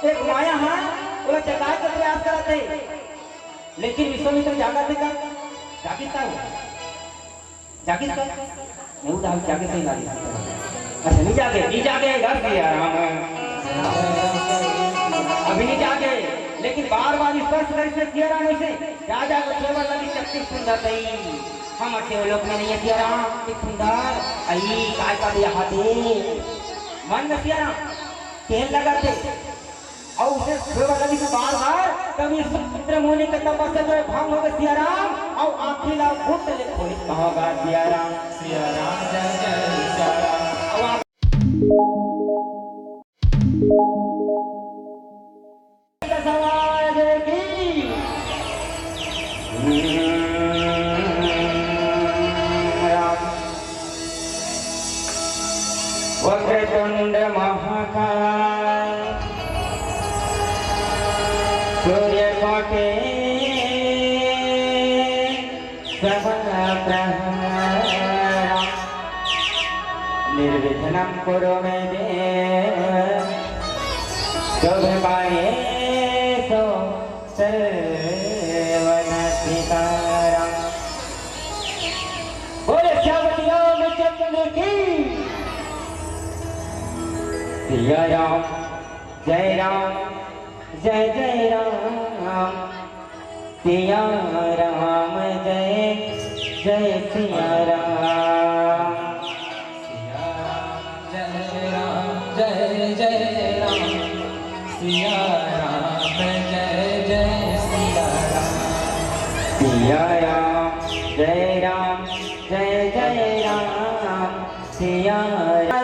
एक माया हाँ बोला जगाए का प्रयास करते, लेकिन विश्वामित्र जागा थे का जागिस का नहीं उड़ा जागे से लागी। अच्छा नहीं जागे घर दिया राम अभी नहीं जागे, लेकिन बार बार स्पर्श करके किया राम से राजा को केवल लगी शक्ति सुंदर नहीं हम अटे लोग में नहीं है किया राम कित सुंदर आई काय का दिया हाथी मन में किया राम तेल लगाते और उसे केवल लगी से बार बार कभी समुद्र मुनि के तपस्या जो भंग हो गए सिया राम और आंखें ला फूट ले खोली कहोगा सिया राम जय जय सिया राम। वक्रतुंड महाकाय सूर्यकोटि समप्रभ निर्विघ्नं कुरु मे देव शुभकार्येषु सर्वदा बोले श्यामती रामचंद्र की सिया राम जय जय राम सिया राम जय जय सिया राम जय राम जय जय राम सिया राम जय जय सिया राम सिया राम जय जय राम सिया राम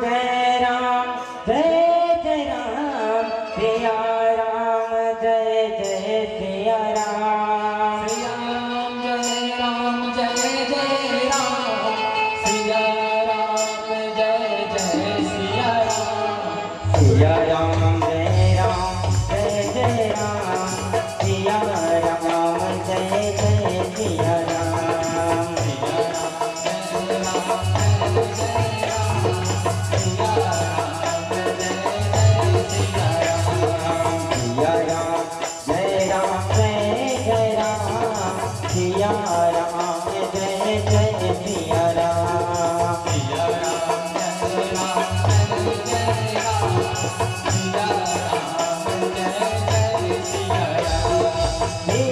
जय राम सिया राम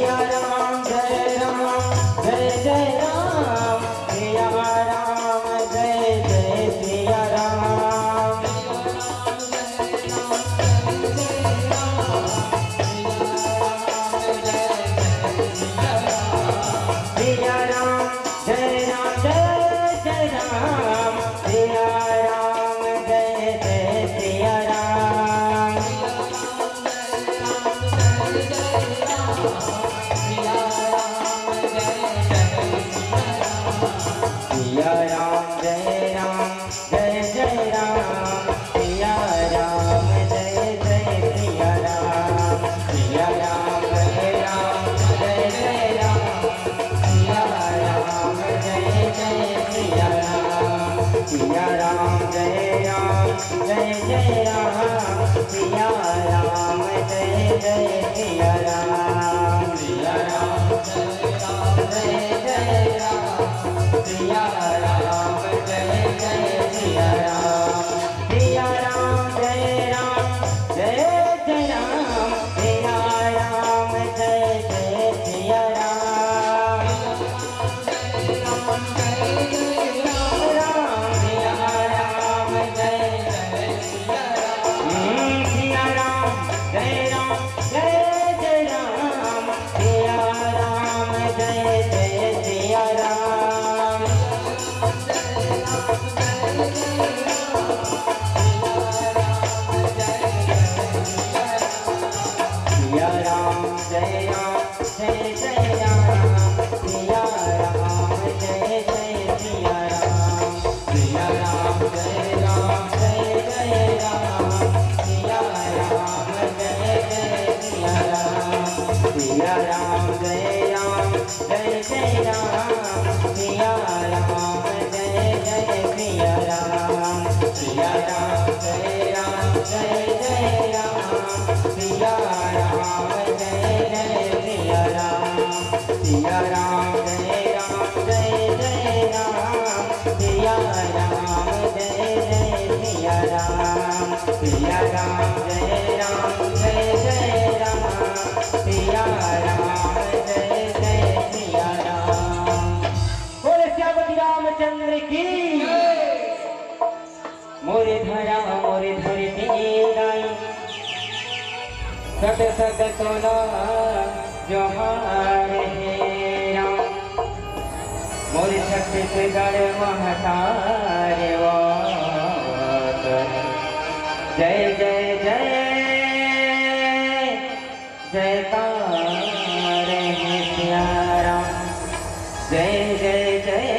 जय जय सिया राम जय राम जय जय राम सिया राम जय जय सिया राम सिया राम जय जय राम सिया राम जय जय सिया राम जय राम जय जय राम सिया राम जय राम जय जय राम सिया राम जय सिया राम सिया राम जय जय राम सिया राम जय सिया राम। बोले श्यामती रामचंद्र की मोरे धरा मोरे धरती गाई सत सत तोला जोहार हे राम मोरे छत्तीसगढ़ महतार वात जय जय जय जयकार हे सिया राम जय जय जय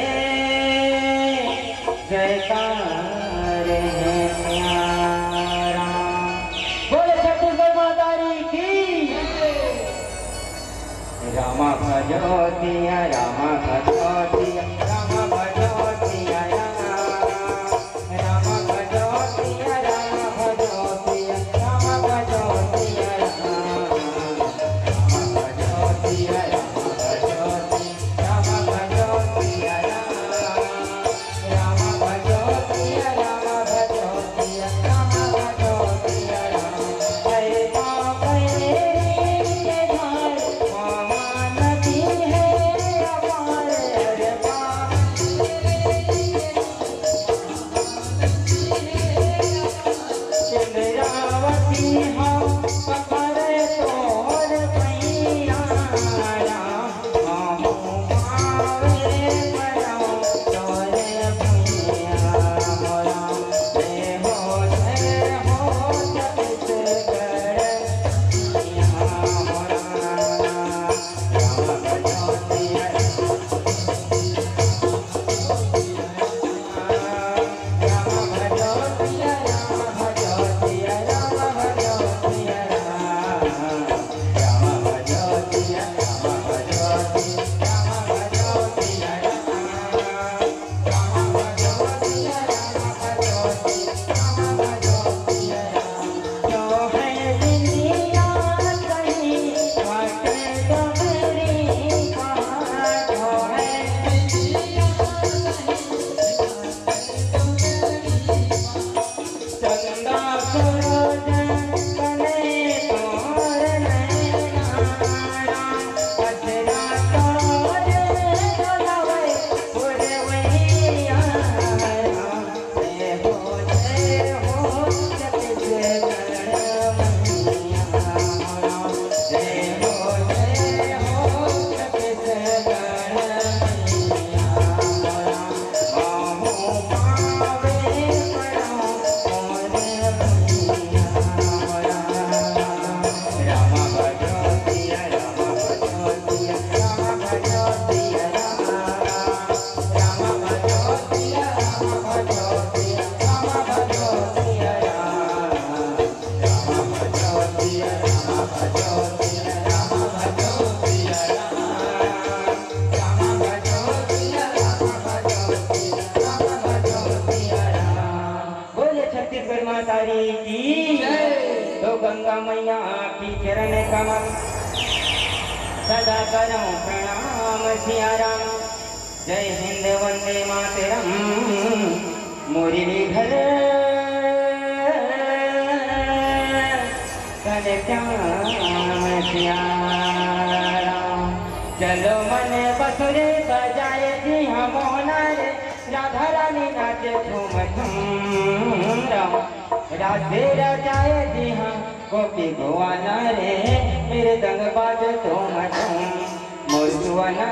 जयकार है सिया राम। बोले छत्तीसगढ़ मातारी की रामा भजो सिया रामा भजो सिया रामा भजो सिया रामा भजो सिया रामा भजो सिया रामा भजो सिया रामा भजो सिया रामा भजो सिया रामा भजो सिया रामा भजो सिया रामा भजो सिया रामा जय बाप रे धार मामा नदी है अपार रे बाप चंद्रावती हम पकड़े तोर पैया राम पावे पड़ो तोरे भैया राम जय हो छत्तीसगढ़ राम भजो सिया राम भजो सिया राम भजो सिया राम भजो सिया राम भजो सिया राम भजो सिया राम भजो सिया राम भजो सिया राम भजो सिया राम भजो सिया जो है दुनिया कहीं वाटे डबरी कहाँ जो है चंदा सूरज कने तोर नैना अजरा तोर डोलावे पुरवैया जय हो छत्तीसगढ़ मैया जय हो छत्तीसगढ़ मैया बाहु पावे पड़ो मोरे भैया राम भजो सिया राम भजो सिया राम भजो सिया राम भजो सिया राम भजो सिया राम भजो सिया राम भजो सिया राम भजो सिया राम भजो सिया राम भजो सिया राम भजो सिया राम भजो सिया राम। बोले छत्तीसगढ़ मातारी की तो गंगा मैया की चरण कमल सदा करो प्रणाम सिया राम जय हिंद वंदे मातरम मुरलीधर कने श्याम सिया राम चलो मन बसुरे बजाए जी हम रे राधा रानी नाचे झूम झूम राम राधे राजाए जी हाँ गोपी गोवाना रे मेरे दंग बाज तुम तुम मोजुआना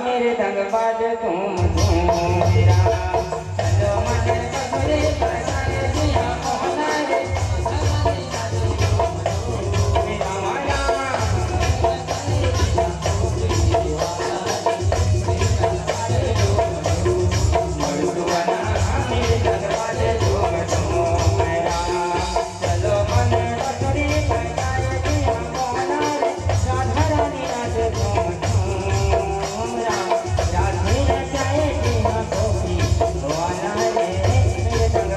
मेरे दंग बाज तुम तुम राम चलो मन बसुरे बजाए जी हाँ मोहना रे राधे रचाए जी हाँ गोपी गोवाना रे मेरे दंग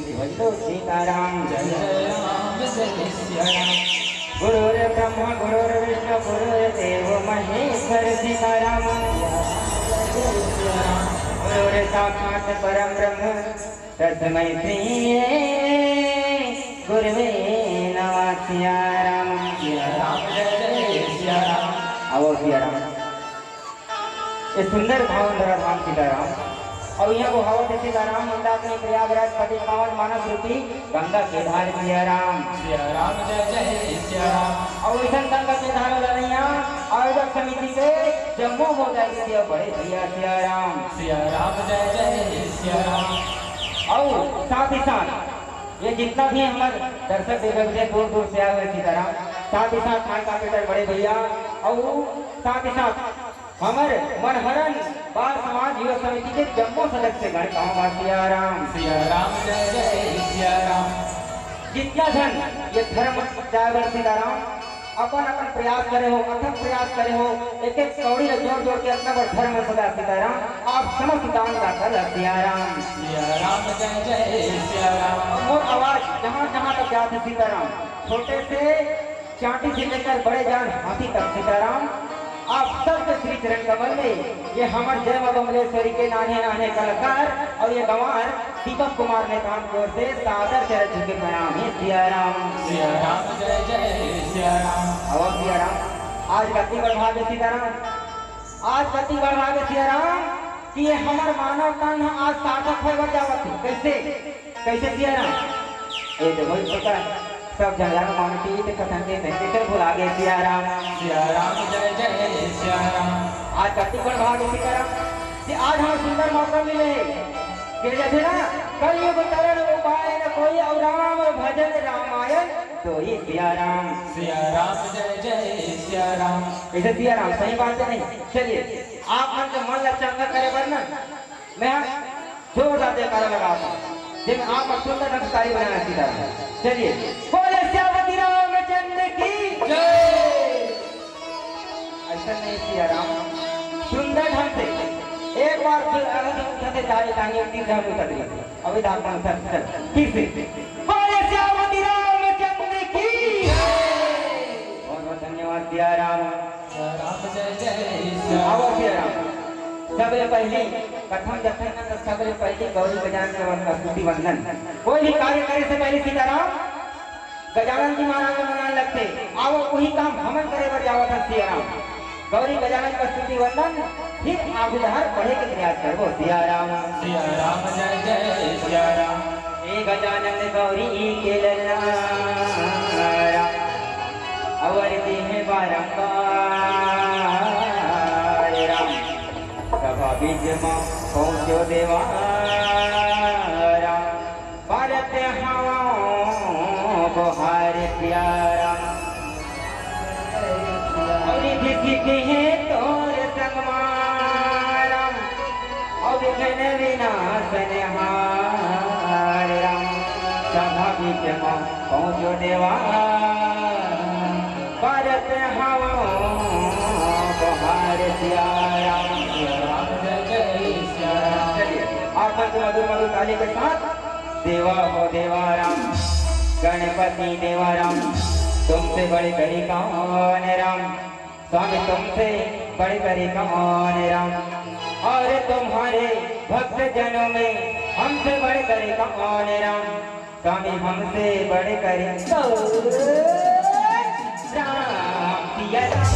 सीताराम जय राम जय सिया राम गुरुर ब्रह्मा गुरुर विष्णु गुरुदेव महेश्वर सीताराम गुरुर साक्षात् परम ब्रह्म तस्मै श्री गुरुवे नमः सिया राम जय सिया राम। आओ सिया राम ये सुंदर भाव धरा धाम सीताराम और यहाँ को हवा देते राम मंदाकिनी प्रयागराज पति पावन मानव रूपी गंगा के धार सिया राम जय जय सिया राम। और इधर गंगा के धार लड़ैया आयोजक समिति के जम्मू हो जाएगी बड़े भैया सिया राम जय जय सिया राम। और साथ ही साथ ये जितना भी हमारे दर्शक देवक से दूर दूर से आए हुए सीताराम साथ ही साथ खान कापेटर बड़े भैया और साथ ही साथ हमारे मनहरन बाल समाज युवा समिति के जम्मू सदस्य गण कहाँ सिया राम जय जय सिया राम। जितना धन ये धर्म जागर सीताराम अपन अपन प्रयास करे हो अथक प्रयास करे हो एक एक कौड़ी जोड़ जोड़ के अपना पर धर्म सदा सीताराम आप समस्त दान दाता सिया राम जय जय सिया राम। और आवाज जहाँ जहाँ तक जाते सीताराम छोटे से चांटी से लेकर बड़े जान हाथी तक सीताराम आप सबके श्री चरण कमल में ये हमारे जय मां बमलेश्वरी के नाने नाने कलाकार और ये गंवार दीपक कुमार ने काम की ओर से सादर चरण झुके प्रणाम है सिया राम जय जय सिया राम। और सिया राम आज कति बढ़ावे सीताराम आज कति बढ़ावे सिया राम कि ये हमार मानव तन आज सार्थक है बन जावत कैसे कैसे सिया राम ये तो वही प्रकार सब जगह मानती है कथन के कैसे भुला गए सिया राम जय जय सिया राम। आज कति बढ़ावे सीताराम कि आज हम सुंदर मौका मिले कि जैसे ना कलयुग तरण उपाय न कोई और राम भजन रामायण तो ही सिया राम जय जय सिया राम। ऐसे सिया राम सही बात है नहीं चलिए आप मन का मन लचंगा करे वरना मैं जोरदार जयकारा लगाता हूँ जिन आप सुंदर नमस्कारी बनाना सीता चलिए बोले श्यामती रामचंद्र की जय। ऐसा नहीं सिया राम सुंदर ढंग से एक बार फिर अगर उठाते जाए कहानी उतनी ढंग उतर गई अभी दाता सर चल ठीक से बोले श्यामती रामचंद्र की बहुत बहुत धन्यवाद सिया राम जय जय सिया आओ सिया राम सबसे पहले प्रथम जथन सबसे पहले गौरी गजानन का स्तुति वंदन कोई भी कार्य करे से पहले सीताराम गजानन जी महाराज को मनाने लगते आओ वही काम हमन करे बर जावा था सिया राम गौरी गजानन का स्तुति वंदन फिर आगुधार पढ़े के प्रयास करो सिया राम जय जय सिया राम। हे गजानन गौरी के लल्ला अवर देह बारंबार राम सभा बीज मां पहुंचो देवारा भारत हवा बहार प्यारा और किसी है तोर संगमारा और घन विनाशन हार राम सभा बीज मां पहुंचो देवारा भारत हवा बहार प्यारा आप मधुर मधुर ताली के साथ देवा हो देवाराम गणपति देवाराम तुमसे बड़े करी कौन राम स्वामी तुमसे बड़े करी कौन राम और तुम्हारे भक्त जनों में हमसे बड़े करी कौन राम स्वामी हमसे बड़े करे राम सिया राम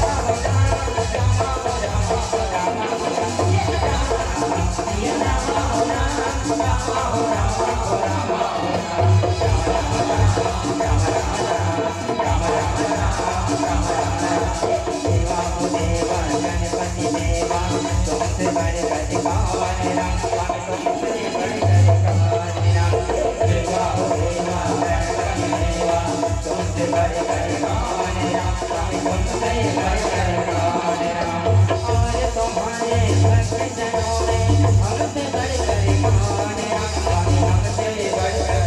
स्वामी तुमसे बढ़कर कौन राम। देवा हो देवा गणपति देवा तुमसे बढ़कर कौन राम। स्वामी तुमसे बढ़कर कौन राम। और तुम्हारे भक्त जनों में हमसे बढ़कर कौन राम। स्वामी हमसे बढ़कर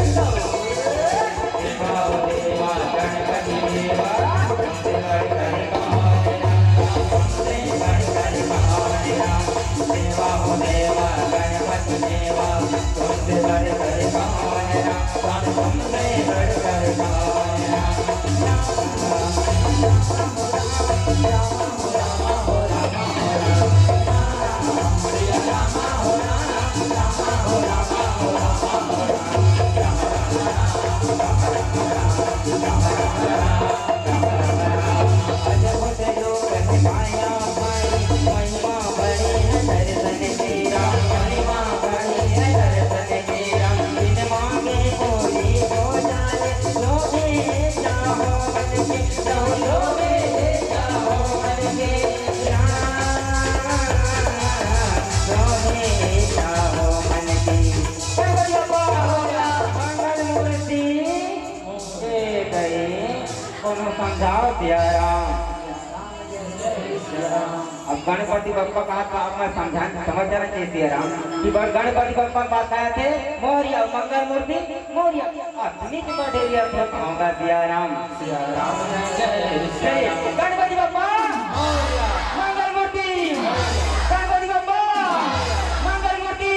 देवा हो देवा गणपति देवा तुमसे बढ़कर कौन राम। तुमसे बढ़कर कौन राम। देवा हो देवा गणपति देवा तुमसे बढ़कर कौन राम। स्वामी तुमसे बढ़कर कौन राम। अद्भुत रूप है माया माई महिमा बड़ी है दर्शन तेरा। महिमा बड़ी है दर्शन तेरा। बिन मांगे कोई हो जाए लोगे चाहो मन के लोगे चाहो मन के लोगे चाहो मन के। मंगल मूर्ति कोनो समझाओ प्यारा। अब गणपति बप्पा कहा था अब मैं समझ जाना चाहिए सिया राम कि गणपति बप्पा बात आए थे मोरिया मंगल मूर्ति मोरिया अपनी की बढ़ेरिया तो होगा सिया राम। सिया राम जय जय गणपति बप्पा मंगल मूर्ति गणपति बप्पा मंगल मूर्ति।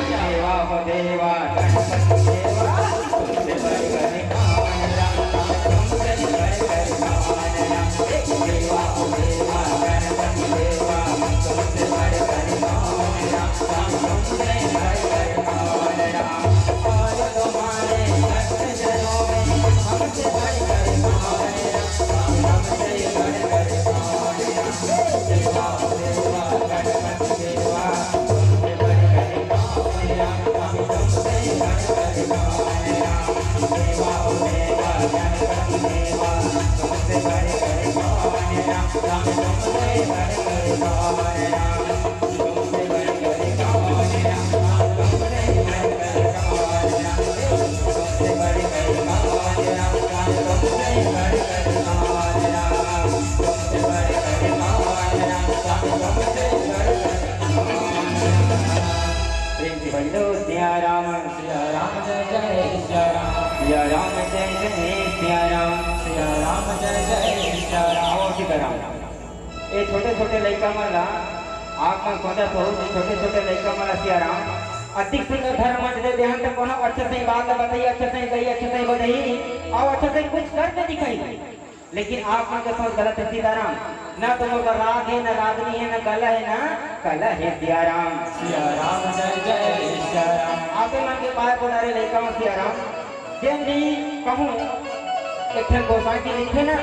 देवा हो देवा गणपति देवा तुमसे बढ़कर कौन राम। तुमसे बढ़कर कौन राम। देवा हो देवा गणपति देवा तुमसे बढ़कर कौन राम। तुमसे बढ़कर कौन राम। और तुम्हारे भक्त जनों में हमसे बढ़कर कौन राम। हमसे बढ़कर कौन राम। देवा हो देवा गणपति देवा तुमसे बढ़कर कौन राम। तुमसे बढ़कर कौन राम। देवा हो देवा गणपति देवा तुमसे बढ़कर कौन राम। तुमसे बढ़कर कौन राम। तुमसे बढ़कर कौन राम। तुमसे बढ़कर कौन राम। तुमसे बढ़कर कौन राम। तुमसे बढ़कर कौन राम। तुमसे बढ़कर कौन राम। तुमसे बढ़कर प्रेम से बोलो सिया राम। सिया राम जय जय सिया राम। सिया राम जय जय सिया राम। सिया राम जय जय सिया राम। आओ सीताराम। ये छोटे छोटे लड़का मला आप मन सोचा तो छोटे छोटे लड़का मला सिया राम अधिक सुंदर धर्म दे देहन तो कोनो अच्छे से बात बताई अच्छे से गई अच्छे से बधाई और अच्छे से कुछ करके दिखाई। लेकिन आप मन का सोच गलत है सीताराम। न तुम का राग है न रागनी है न कला है ना कला है सिया राम। सिया राम जय जय सिया राम। आप मन के पाए बनारे लड़का में सिया राम जेन भी कहूँ एक गोसाई जी लिखे ना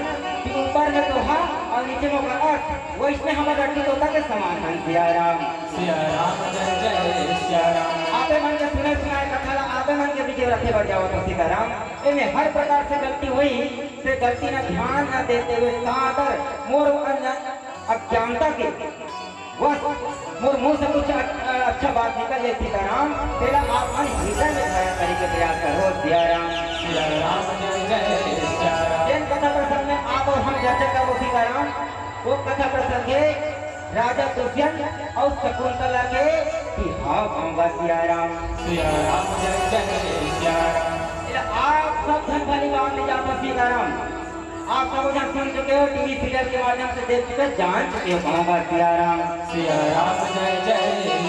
कि ऊपर में तो हा और नीचे में अर्थ वो इसमें हमारे रट्टी तोता के समान है सिया राम। सिया राम जय जय सिया राम। आपे मन के सुने सुनाए कथा आपे मन के बीच रखे बढ़ जाओ तो सीताराम। इनमें हर प्रकार से गलती हुई से गलती ना ध्यान न देते हुए सादर मोर अज्ञानता के बस मोर मुंह से कुछ अच्छा बात निकल जाए सीताराम। तेरा आप मन हृदय में धारण करने के प्रयास करो सिया राम। सिया राम जय जय सिया राम। जिन कथा प्रसंग में आप और हम चर्चा करो सीताराम वो कथा प्रसंग है राजा दुष्यंत और शकुंतला के बिहाव होगा सिया राम। सिया राम जय जय सिया राम। आप सब धन धन्यवाद ले जाता सीताराम। आप सब जन सुन चुके हो टीवी सीरियल के माध्यम से देख चुके जान चुके हो होगा सिया राम। सिया राम जय जय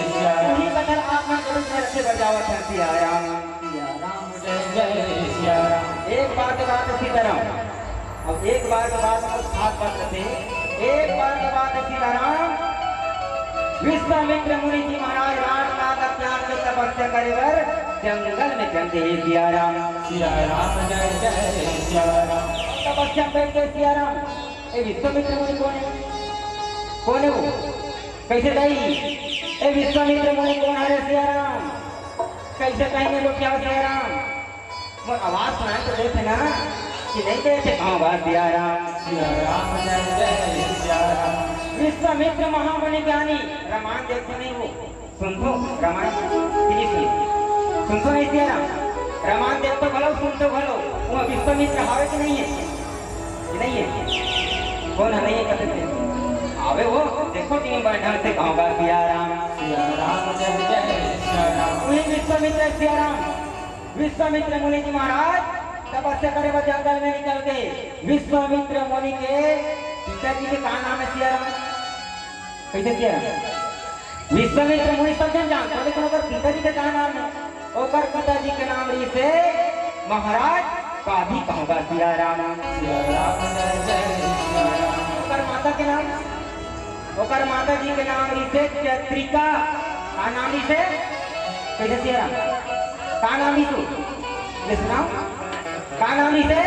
सिया राम। वही कथा आप मन को रखे बजावत है सिया राम। सिया राम जय जय सिया राम। एक बार के बाद सीताराम अब एक बार के बाद खास बात थे एक बार के बाद सीताराम विश्वामित्र मुनि जी महाराज राम का त्याग के तपस्या करेवर जंगल में चलते हैं सिया राम। सिया राम जय जय सिया राम। तपस्या बैठ गए सिया राम। ये विश्वामित्र मुनि कौन है वो कैसे गई ये विश्वामित्र मुनि कौन है सिया राम कैसे कहेंगे लोग क्या सिया राम। मोर आवाज सुनाए तो देखे ना कि नहीं देखे कहाँ बात सिया राम। सिया राम जय जय सिया राम। विश्वामित्र महामुनि ज्ञानी रामायण देखते नहीं वो सुनतो रामायण किती सुनतो नाही सिया राम रामायण देखतो भलो सुनतो भलो वो विश्वामित्र हावे की नहीं है कि नहीं है कौन है नहीं है कहते आवे वो देखो कि बड़े ढंग से कहूँगा सिया राम जय जय सिया राम। वही विश्वामित्र सिया राम विश्वामित्र मुनि जी महाराज तपस्या करे वो जंगल में निकल के विश्वामित्र मुनि के पिताजी के का नाम है सिया राम कैसे सिया राम विश्वामित्र मुनि सब जन जानते लेकिन ओकर पिताजी के का नाम है ओकर पिताजी के नाम री से महाराज का भी कहूँगा सिया राम सिया राम जय जय सिया राम। ओकर माता के नाम ओकर माता जी के नाम री से चैत्रिका का नाम री से कैसे सिया राम का नाम री तू ले सुनाओ का नाम री से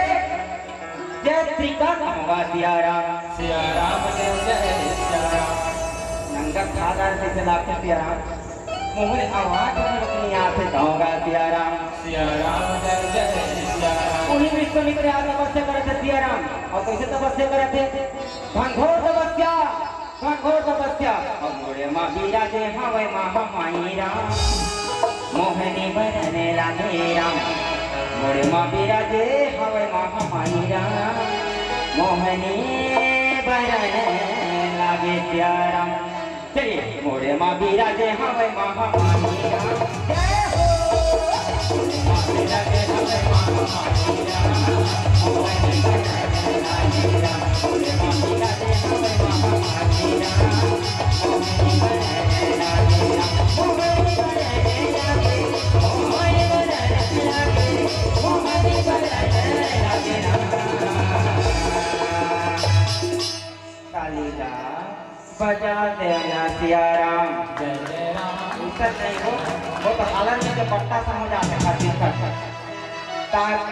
चैत्रिका कहूँगा सिया राम सिया राम जय जय सिया राम। नंगा खादार से चलाते सिया राम मोहन आवाज में अपनी यहाँ से कहूँगा सिया राम सिया राम जय जय सिया राम। उन्हीं विश्वामित्र यहाँ तपस्या करे थे सिया राम और कैसे तपस्या करे थे घनघोर तपस्या और मोरे माँ बीरा जे हवे माँ माई राम मोहनी बरने लागे राम मोरे माँ बीरा जे हवे माँ माई राम मोहनी बरने लागे सिया राम चलिए मोरे माँ बीरा जे हवे माँ माई राम जय हो माँ बीरा जे हवे माँ माई राम मोहनी बरने लागे राम मोरे माँ बीरा जे हवे माँ माई राम मोहनी बरने लागे राम मोहनी बरने लागे मोहनी बरने लागे मोहनी बरने लागे राम कालिका बजा देना सिया राम जय जय राम। उत्तर नहीं वो तो हालन में जो पट्टा समझ आते खातिर कर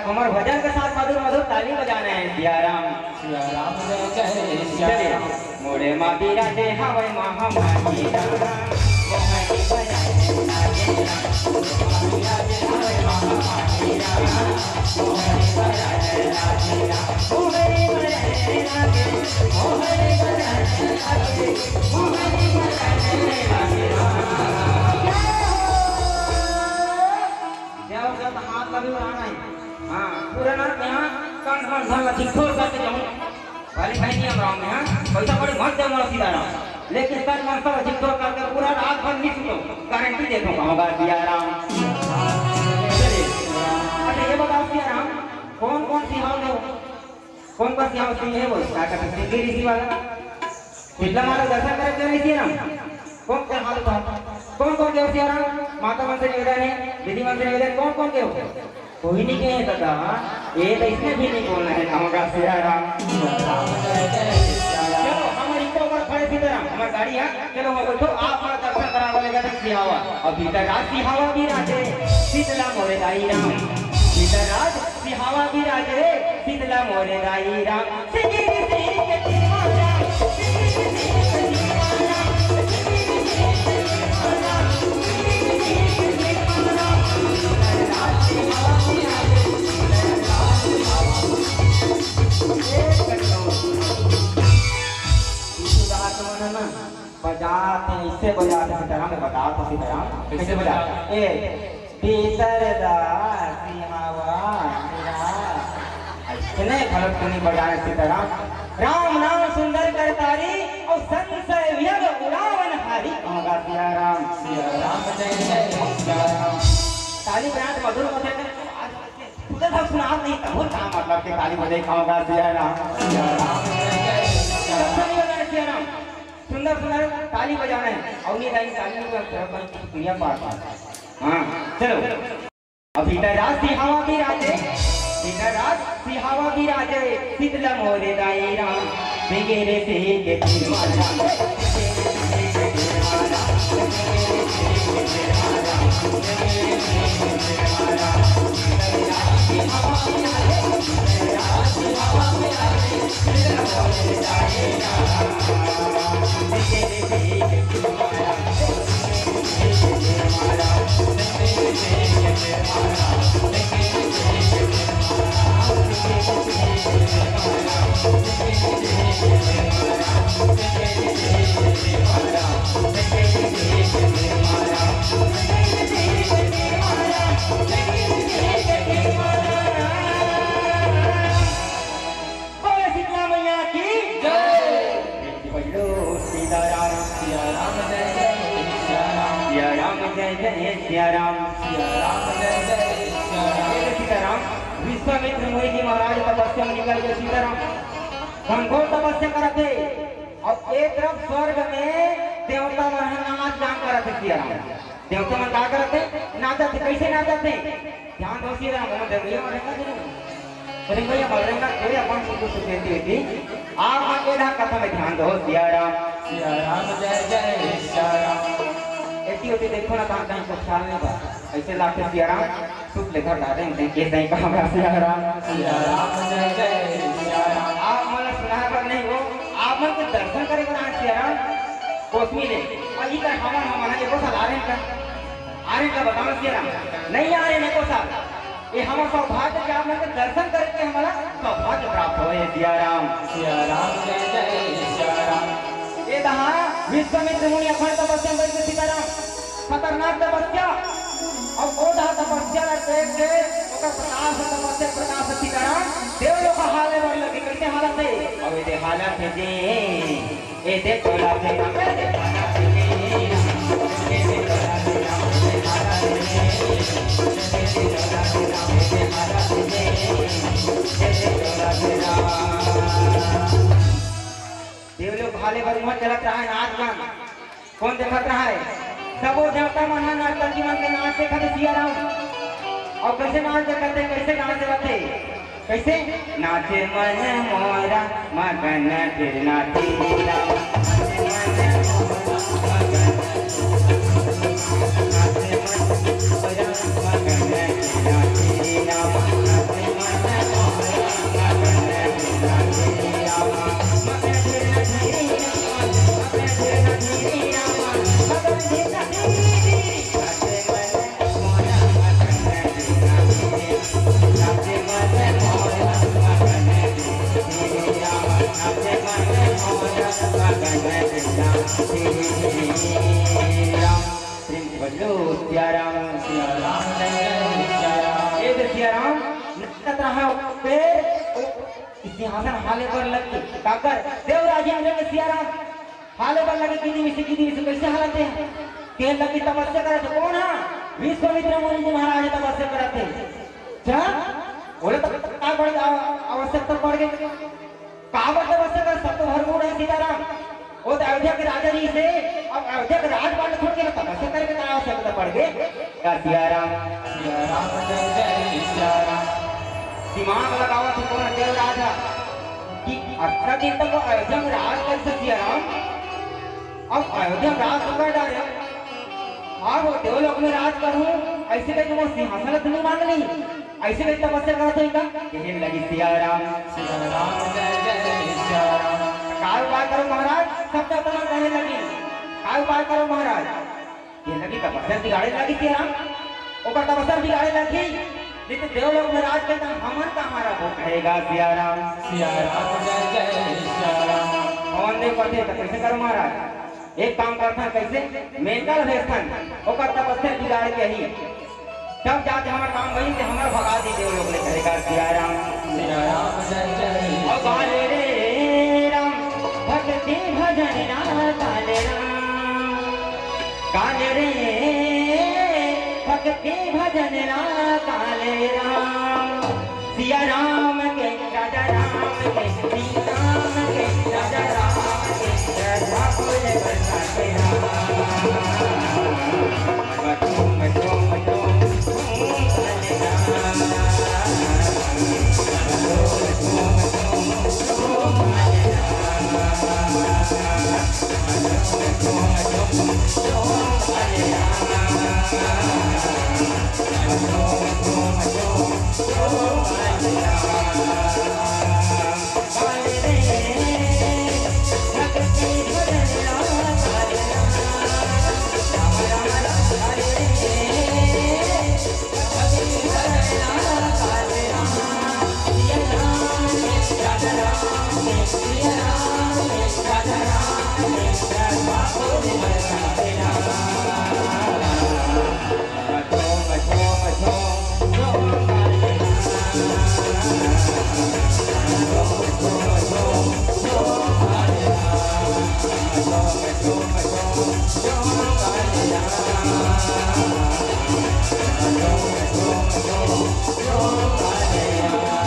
हमारे भजन के साथ मधुर मधुर ताली बजाना है सिया राम सिया राम जय जय सिया चलिए राम। मोरे माँ बीरा दे हवे माँ माई राम मोहनी बरने लागे राम बीरा दे हवे माँ माई राम मोहनी बरने लागे राम मोहनी बरने लागे मोहनी बरने लागे मोहनी बरने लागे राम जब हाथ लगी उड़ाना है हाँ पूरा ना यहाँ कान कान धन लगी खोल करके जाऊँ वाली भाई नहीं हम राम में हाँ पैसा बड़ी मत दे मोर सीधा राम लेकिन कान कान सब जिक्र करके पूरा रात भर नहीं सुनो गारंटी देखो कहूँगा सिया राम चलिए अच्छा ये बताओ सिया राम कौन सिहाव है कौन सिहाव सिंह है वो क्या कहते हैं सिंह ऋषि वाला पिछला मारा दर्शन करे क्यों नहीं सिया राम कौन क्या हाल था कौन के हो सिया राम माता मन से निवेदन है दीदी मन से निवेदन कौन के हो कोई नहीं कहे दादा ये तो इसमें भी नहीं बोलना है कहूँगा सिया राम सिया राम जय जय सिया राम। चलो हमारी इनको ऊपर खड़े सीताराम हमारी गाड़ी है चलो वो बैठो आप हमारा दर्शन करा बोलेगा तो सिहावा और भीतर राज सिहावा भी राजे शीतला मोरे दाई राम भीतर राज सिहावा भी राजे शीतला मोरे दाई राम सिंगिरी सिंह के तिरमाला सिंगिरी सिंह के तिरमाला सिंगिरी सिंह के तिरमाला सिंगिरी सिंह के तिरमाला राज सिहावा भी राजे राज सिहावा एक करो ना बजाते इससे बजाते सीताराम में बताओ तो सीताराम कैसे बजाते ए भीतर दासी हवा मेरा इतने गलत नहीं बजाए सीताराम राम नाम सुंदर करतारी और संशय व्यग उड़ावन हारी कहूँगा सिया राम जय जय सिया राम। ताली बजाते मधुर मधुर उधर सब सुना नहीं तब क्या मतलब के ताली बजाई कहूँगा सिया राम सिया राम सुंदर सुंदर ताली बजाना है और ये ताली क्रिया पाठ हाँ चलो अब भीतर राज सिहावा भी राजे भीतर राज सिहावा भी राजे शीतला मोरे दाई राम बिगेरे से के तिरमाला Thank you. विश्वामित्र मुनि जी महाराज तपस्या में निकल गए सीताराम घनघोर तपस्या करते और एक तरफ स्वर्ग में देवता मन नाच गान करते सीताराम देवता मन का करते नाचते कैसे नाचते ध्यान दो सीताराम मन देवैया मरेगा जरूर अरे भैया मरेगा कोई अपन को कुछ कहती हुई आप मन के धा कथा में ध्यान दो सीताराम जय जय सिया राम ऐसी होती देखो ना कहाँ कहीं कुछ ख्याल नहीं बा ऐसे लाके सीताराम सुख लेकर ला रहे हैं कैसे कहाँ का सीताराम जय जय सिया राम आप मन सुना कर नहीं हो आप मन के दर्शन करे को ना सीताराम कोसमी ने और ये कर हमारा ये को साल आ रहे का बताओ सीताराम नहीं आ रहे हैं को साल ये हमारा सौभाग्य कि आप मन के दर्शन करके हमारा सौभाग्य प्राप्त हो सीताराम जय जय सिया राम ये दहा विश्वामित्र मुनि अखंड तपस्या में बैठे सीताराम खतरनाक तपस्या और वो दहा तपस्या देख के ओकर प्रकाश सीताराम देव लोग का हाल में लगे कैसे हालत है और ये हालत है जे ये देख तोला से राम ये देख तोला से राम ये देख तोला से राम ये हालत है ये देख तोला से राम ये हालत है ये देख तोला से राम देव लोग भाले पर मुँह चलत रहा है नाच गान कौन देखत रहा है सब वो देवता मन नाच की मन के नाच देखते सीताराम और कैसे नाच देखते कैसे नाच देखते कैसे नाचे मन मोरा मगन फिर नाचे राम नाचे मन मोरा मगन फिर नाचे राम नाचे मन मोरा मगन फिर नाचे राम सिंहासन हाले पर लगे काकर देवराज इंद्र के सियाराम हाले पर लगे किदी विषय कैसे हालत है के लगी तपस्या करते कौन है विश्वामित्र मुनि जी महाराज तपस्या करते क्या बोले तो का बड़ी आवश्यकता पड़ गई काबर तपस्या कर सब तो भरपूर है सीताराम वो अयोध्या के राजा जी से अब अयोध्या के राजपाल छोड़ के तपस्या करके क्या आवश्यकता पड़ गई क्या सियाराम जय जय सिया राम दिमाग लगावा तो कौन देवराज है कि 18 दिन तक वो अयोध्या में राज कर सकती है राम अब अयोध्या में राज कर डाले हाँ वो देवलोक में राज करूं ऐसे कहीं वो सिंहासन तो नहीं मांग ली ऐसे कहीं तपस्या करते हैं क्या कहने लगी सिया राम जय जय सिया राम काय उपाय करो महाराज सब तक कहने लगी काय उपाय करो महाराज ये लगी तपस्या बिगाड़े लगी सिया राम ओकर तपस्या बिगाड़े लगी लेकिन देवलोक में राज करता हमन का हमारा वो कहेगा सिया राम जय जय सिया राम कौन देव करते तो कैसे करो महाराज एक काम करता है कैसे मेंटल भेजथन ओकर तपस्या बिगाड़ के ही तब जाके हमारा काम वही से हमारा भगा दी देवलोक ने कहेगा सिया राम जय जय और काले रे राम भक्ति भजन ना काले राम काले रे भक्ति भजन ना काले राम सिया राम के राजा राम के सीता राम के राजा राम के राधा बोले बरसाते Yo,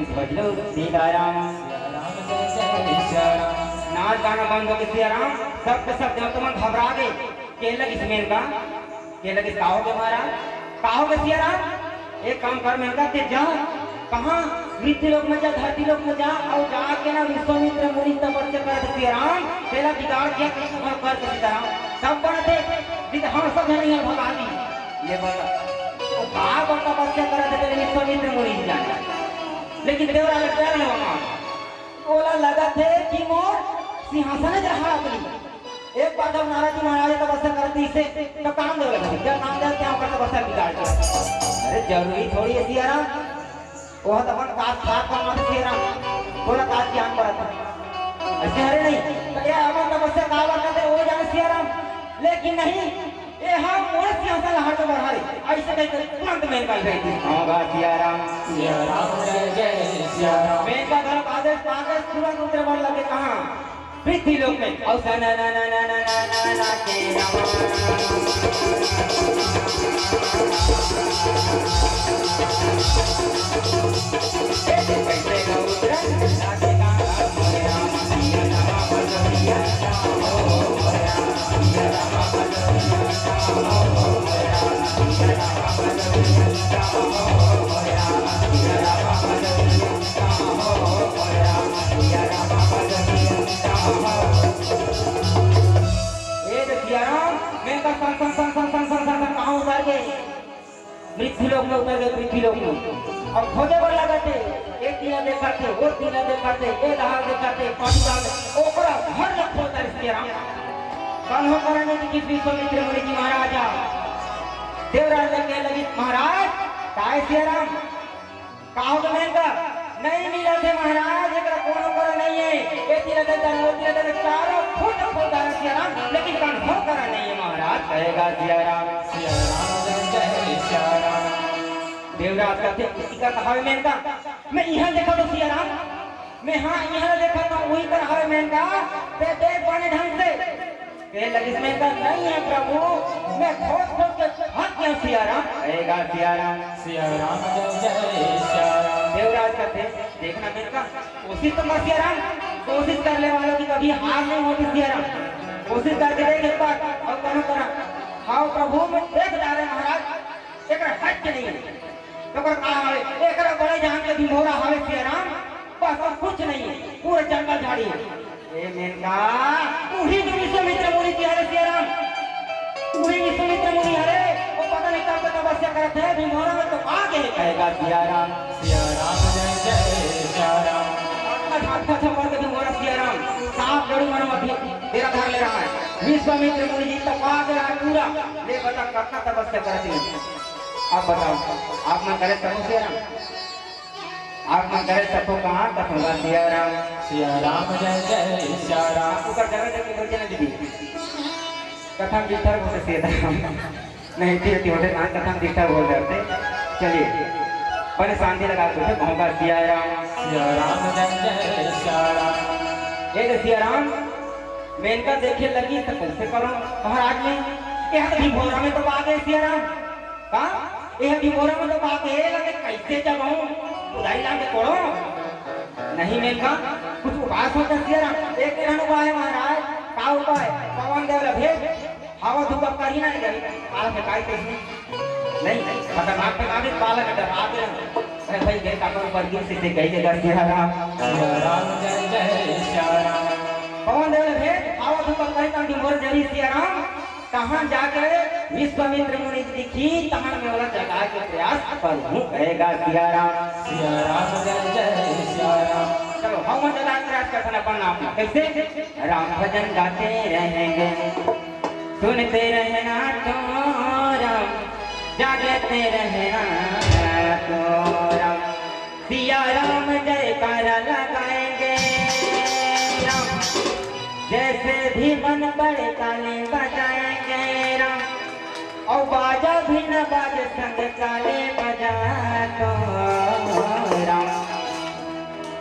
कहीं बज लो सीताराम। सिया राम जय जय सिया राम। नाच गाना बंद हो गया सीताराम, सब के सब जब तुम घबरा गए के लग इसमें का के लग कहोगे महाराज, कहोगे सीताराम एक काम कर मेनका ते जा कहाँ मृत्यु लोक में जा, धरती लोक में जा और जाके ना विश्वामित्र मुनि तपस्या कर सीताराम, पहला बिगाड़ किया कृष्ण कर सीताराम सब बनते हम सब नहीं भगा दी ये बोला तो कहा पर तपस्या करा थे पहले विश्वामित्र मुनि जी जाना, लेकिन देवरा डर नहीं वहां बोला लगा थे कि मोर सिंहासन जहाँ अपनी एक बार जब नारद जी महाराज तपस्या करती इसे तो काम दे लगा क्या काम दे क्या कर तपस्या बिगाड़ दिया। अरे जरूरी थोड़ी है सियाराम वो तो अपन काज साफ करना था सियाराम बोला काज ज्ञान पड़ा था ऐसे अरे नहीं तो ये अपन तपस्या कावा करते वो जाने सियाराम, लेकिन नहीं ये हम मोर सिंहासन हाथ में बढ़ा रहे ऐसे कहते तुरंत मैं निकाल गई थी। होगा सियाराम जय जय सिया राम। मैं का घर आदेश पाकर तुरंत उतरे बढ़ लगे कहाँ पृथ्वी लोक में और सा ना ना ना ना ना ना ना ना के रामा कैसे का उतरा लागे का मोरे राम सिया रामा बजरिया ओ राम सिया रामा बजरिया ओ राम सिया रामा बजरिया ओ राम सिया रामा बजरिया ओ राम सिया रामा बजरिया ये सियाराम मैं का सन कहाँ उतर गए पृथ्वी लोक में उतर गए पृथ्वी लोक में अब खोजे पर लगा थे एक दिन देखा थे वो दिन देखा थे ये रहा देखा थे पानी डाल ओकरा हर लख होता सियाराम कल हो कराने की किस विश्वामित्र मुनि जी महाराजा देवराज के लगी महाराज काय सियाराम कहो तो मैं का नहीं मिला थे महाराज एक कोनो करा नहीं है ये तीन दिन चारों फुट खोदा सियाराम लेकिन कान हो करा नहीं है महाराज कहेगा सियाराम जय जय सिया राम। देवराज कहते किसी का कहा है मैं का मैं यहाँ देखा तो सियाराम मैं हाँ यहाँ देखा था वही पर है मैं का ते देख बने ढंग से के लगी में का नहीं है प्रभु मैं खोद के हाथ क्यों सियाराम कहेगा सियाराम जय जय सिया राम। देवराज कहते देखना मैं का कोशिश तो कर सियाराम कोशिश करने वालों की कभी हार नहीं होती सियाराम कोशिश करके देख एक बार और कौन करा हाँ प्रभु मैं देख जा रहे महाराज एक हट नहीं है तो कर कहा है एक बड़े जहां के भिमोरा हवे सियाराम बस और कुछ नहीं है पूरे जंगल झाड़ी है ए मेनका उही जो विश्वामित्र मुनि की हरे सियाराम उही विश्वामित्र मुनि हरे वो पता नहीं कब तक तपस्या करते हैं भिमोरा में तो आगे कहेगा सियाराम जय जय सिया राम। अच्छा पढ़ के भिमोरा सियाराम सांप जड़ी मन मध्य तेरा घर ले रहा है विश्वामित्र मुनि जी तक आ गया पूरा ले बता कितना तपस्या करते हैं आप बताओ आप मन करे तब सियाराम आप मन करे तब कहाँ तक होगा सियाराम जय जय सिया राम। ऊपर जगह जगह बोलते ना दीदी कथम जिधर बोलते सीताराम नहीं तीर्थी होते कहाँ कथम जिधर बोल जाते चलिए पहले शांति लगा के होगा सियाराम जय जय सिया राम। ये सियाराम मैं इनका देखे लगी तो कैसे करो महाराज में यह भिमोरा में तो बागे सियाराम कहाँ यह भिमोरा में तो बागे लगे कैसे जब हूँ उदाई लाके तोड़ो नहीं मैं का कुछ उपाय सोचा सियाराम एक दिन उपाय है महाराज का उपाय पवन देव भेज हवा धूप कर ही नहीं गई पाल में काई कैसे नहीं खतरनाक पे काबिल पाल में डरा दे अरे भाई गए काका ऊपर गिर से गई जगह सियाराम जय जय सिया राम। पवन देव भेज हवा धूप कर ताकि मोर जरी सियाराम कहाँ जाकर विश्वामित्र मुनि दिखी तहां में वाला जगह के प्रयास पर हूँ कहेगा सियाराम जय जय सिया राम। चलो हम जगह प्रयास करते हैं अपन नाम कैसे राम भजन गाते रहेंगे सुनते रहना तो राम जागते रहना तो राम सिया राम जयकारा लगाएंगे राम जैसे भी मन पड़े ताले बजाएंगे राम और बाजा भी न बाजे संग ताले बजा तो राम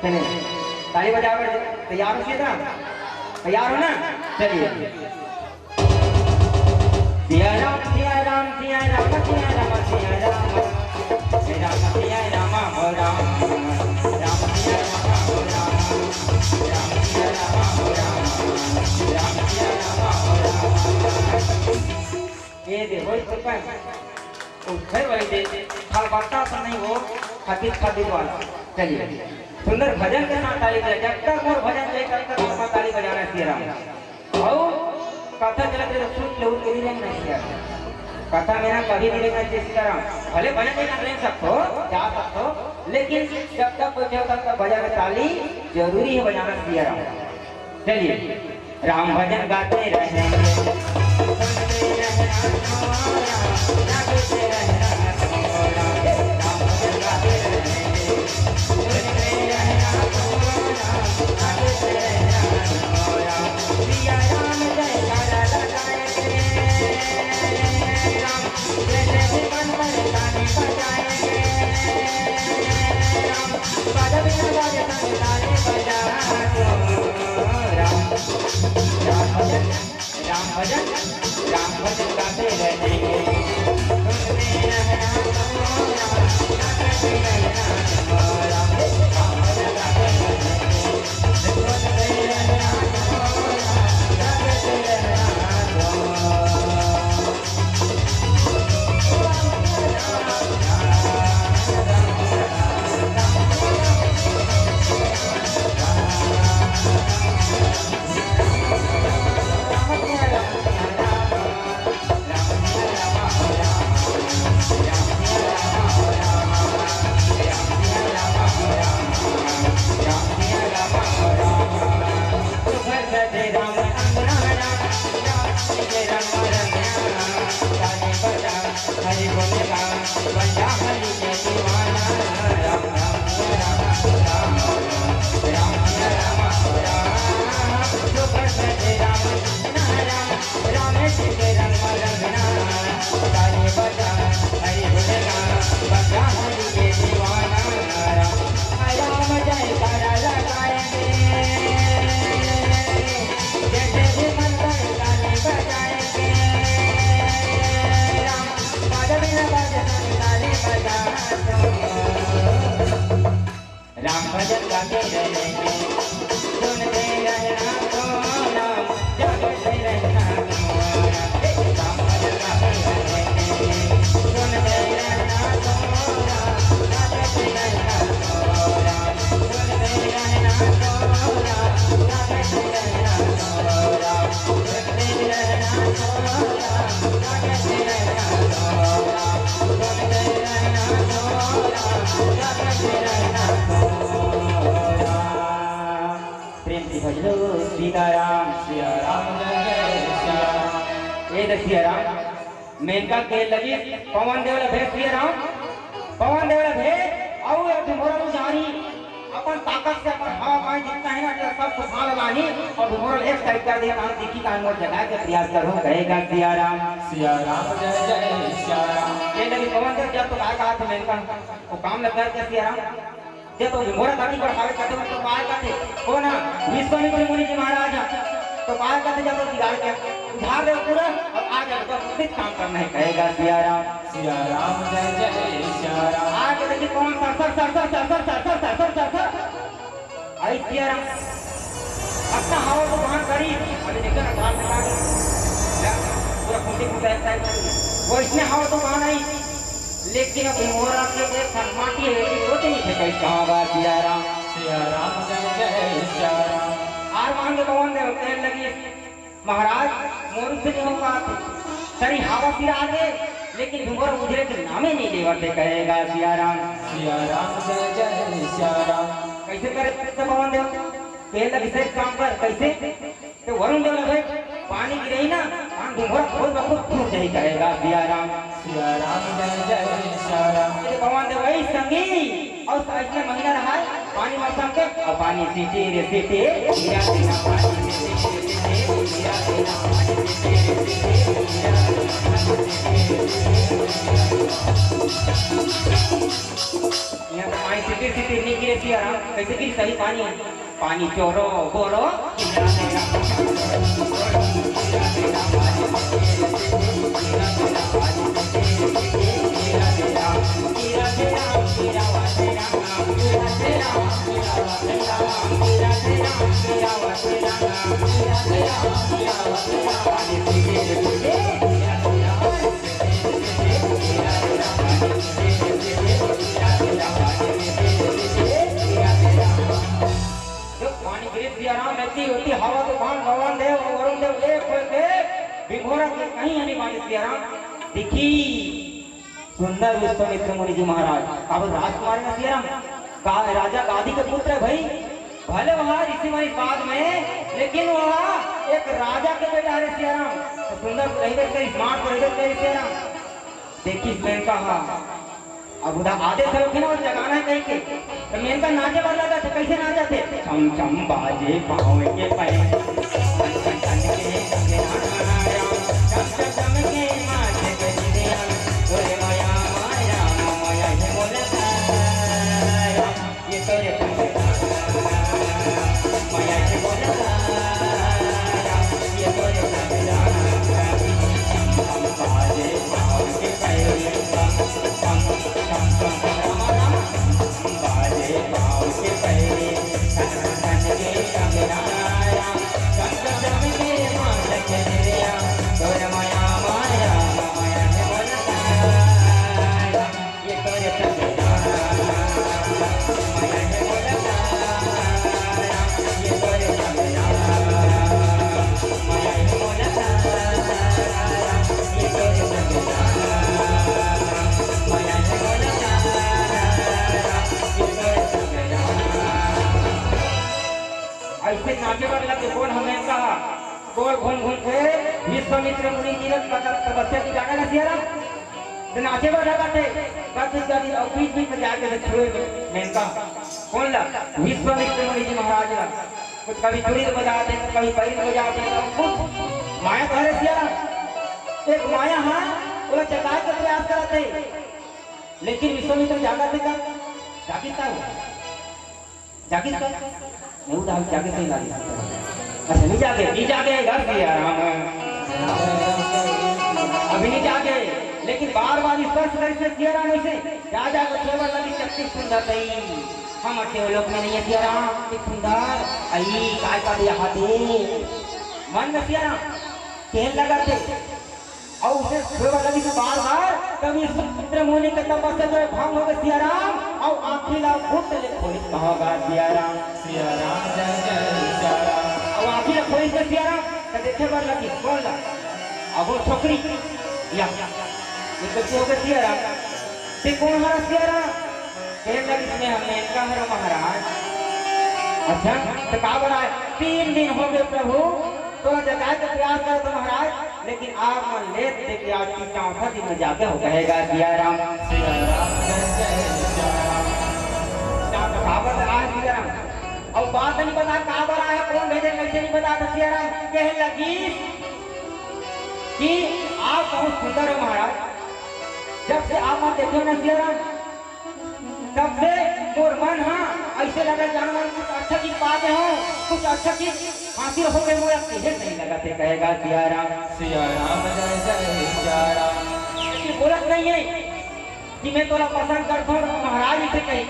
चलिए ताली बजा तैयार हो सीताराम तैयार हो ना चलिए सिया राम सिया राम सिया राम सिया राम सिया राम सिया राम सिया राम हो राम राम थोड़ी चुका है तो फिर वही दे फल पत्ता तो नहीं वो खातिर वाला। चलिए सुंदर भजन के साथ ताली बजाए, जब तक और भजन जाए तब तक और ताली बजाना सिया राम। और कथा चलत रहे सुन लोग के लिए नहीं सिया कथा मेरा कभी भी देखना सिया राम। भले भजन नहीं ले सकते जा सकते हो, लेकिन जब तक कोई तब तक बजाना ताली जरूरी है बजाना सिया राम। चलिए राम भजन गाते रहेंगे राम भजन गाते रहेंगे राम भजन गाते रहेंगे सुनते रहना तो नाम जगते रहना राम भजन गाते रहेंगे सुनते रहना तो नाम जगते रहना सुनते रहना तो नाम जगते रहना सुनते रहना तो नाम जगते रहना सुनते रहना तो जगते रहना। प्रेम से भजलो सीताराम जय सिया राम। ये सिया राम मेनका के लगी पवन देवला भेद सिया राम पवन देवला भेद और एक मोरल जानी अपन ताकत से अपन हवा पानी जितना है ना सब कुछ हाल लानी और मोरल एक साइड कर दिया हम देखी का मोर जगह के प्रयास करो कहेगा सिया राम जय जय सिया राम। ये लगी पवन देव जब तो कहा था मेनका वो काम लग गया सिया राम ये तो मोरा दादी पर हावे करते तो पाए करते हो ना विश्वामित्र मुनि जी महाराज तो पाए करते जब बिगाड़ के उधार दे पूरा और आज तो कुछ काम करना है कहेगा सिया राम जय जय सिया राम। आज देखिए कौन सर आई सिया राम अपना हवा को वहां करी अभी देखो ना ढाल लगा पूरा खूंटी पूरा एक साइड वो इसने हवा तो वहां नहीं लेकिन अब मोरा के एक फरमाती है कि सोच नहीं थे कैसे कहाँ बात सिया राम जय जय सिया राम। आर मान के भगवान ने कहने लगी महाराज मोर से नहीं हो पाते सरी हवा फिर आगे लेकिन मोरा मुझे के नामे नहीं देवते कहेगा सिया राम जय जय सिया राम। कैसे करे भगवान देव पहले विशेष काम पर कैसे तो वरुण देव भाई पानी गिरे ना पान घुमरा खोल बखूब फूट जाए कहेगा सिया राम जय जय सिया राम। भगवान देव वही संगी और साइड में महीना रहा है पानी मौसम के और पानी सीटे रे सीटे हीरा देना पानी सीटे रे सीटे हीरा देना पानी सीटे रे सीटे हीरा यहाँ पानी सीटे सीटे नहीं गिरे सिया राम कैसे गिरी सही पानी पानी चोरो बोरो हीरा देना शक्ति होती हवा तूफान भगवान देव और वरुण देव एक होके विघोरा के कहीं आने वाले सिया राम दिखी सुंदर विश्वामित्र मुनि जी महाराज अब राजकुमारी में सिया राम राजा गादी के पुत्र है भाई भले वहाँ ऋषि मुनि बाद में लेकिन वहाँ एक राजा के बेटा है सिया राम तो सुंदर रही स्मार्ट रही सिया राम देखी मेनका हाँ अब उधर आधे थे लोग और जगाना है कहीं के तो मेनका नाचे वाला था कैसे नाचा थे चम चम बाजे पाँव के पे ऐसे नाचे वाला के कौन हमें कहा गोल घूम घूम के विश्वामित्र मुनि जी ने तपस्या की जाना सिया राम तो नाचे वाला काटे काटे जाती और बीच बीच में जाके छुए मेनका कौन ला विश्वामित्र मुनि जी महाराज ला कुछ कभी चूड़ी बजाते कभी पैर बजाते कुछ माया करे सिया राम एक माया हाँ वो चकाए का प्रयास करते लेकिन विश्वामित्र जागा थे का जागिता जागिता नहीं उधर जाके सही लागी अच्छा नहीं जाके घर दिया राम अभी नहीं जाके लेकिन बार बार स्पर्श करके सिया राम से राजा को केवल लगी शक्ति सुंदर गई हम अटे लोग में नहीं है सिया राम एक सुंदर आई काय का दिया हाथी मन में सिया राम खेल लगाते और उसे केवल लगी से बार बार कभी विश्वामित्र मुनि के तपस्या जो भंग हो गए सिया राम और आँखी ला फुट ले खोली कहोगा सिया राम जय जय सिया राम अब आँखी ला खोली से सिया राम तो देखे बार लगी कौन ला अब वो छोकरी या ये तो हो गए सिया राम से कौन हरा सिया राम कहने लगी इसमें हमने इनका हरा महाराज अच्छा तो कहा बना 3 दिन हो गए प्रभु तो जगाए का प्रयास करो तो महाराज लेकिन आप मन लेट देके आज की 4था दिन में जाके हो कहेगा सिया राम जय जय सिया राम कहावत आ सिया राम और बात नहीं बता कहाँ पर आया कौन भेजे कैसे नहीं बता सिया राम कहने लगी कि आप बहुत सुंदर हो महाराज जब से आप वहां देखे ना सिया राम तब से मोर मन हाँ ऐसे लगा जानवर कुछ अच्छा चीज पाते हो कुछ अच्छा चीज हासिल हो गए मुझे तुझे नहीं लगाते कहेगा सिया राम जय जय सिया राम बोलत नहीं है कि मैं तोला पसंद करता हूँ महाराज से कही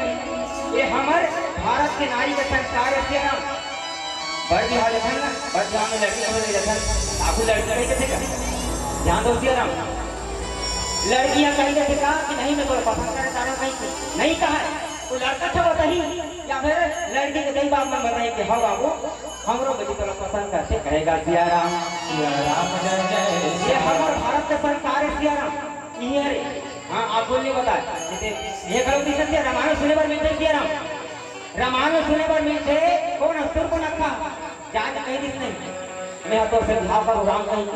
ये हमारे भारत के नारी के संस्कार है सिया राम बड़ बिहार लखन ना बड़ बिहार में लड़की समझ लखन आपको लड़की कैसे थे ध्यान दो सिया राम लड़कियां कहीं थे कहा कि नहीं मैं तोला पसंद करना चाह रहा हूँ नहीं कहा वो लड़का था बताही या फिर लड़की के कई बार मैं बताइए कि हाँ बाबू हमरो बच्ची तोला पसंद करते कहेगा सिया राम जय जय ये हमारे भारत के संस्कार है सिया राम ये रे हाँ आप बोलने बताए जैसे ये करो दी सकते रामायण सुने पर मिलते सिया राम रामायण सुने पर मिलते कौन असुर को नखा जान कहीं दिस नहीं मैं तो फिर भाव पर राम कहीं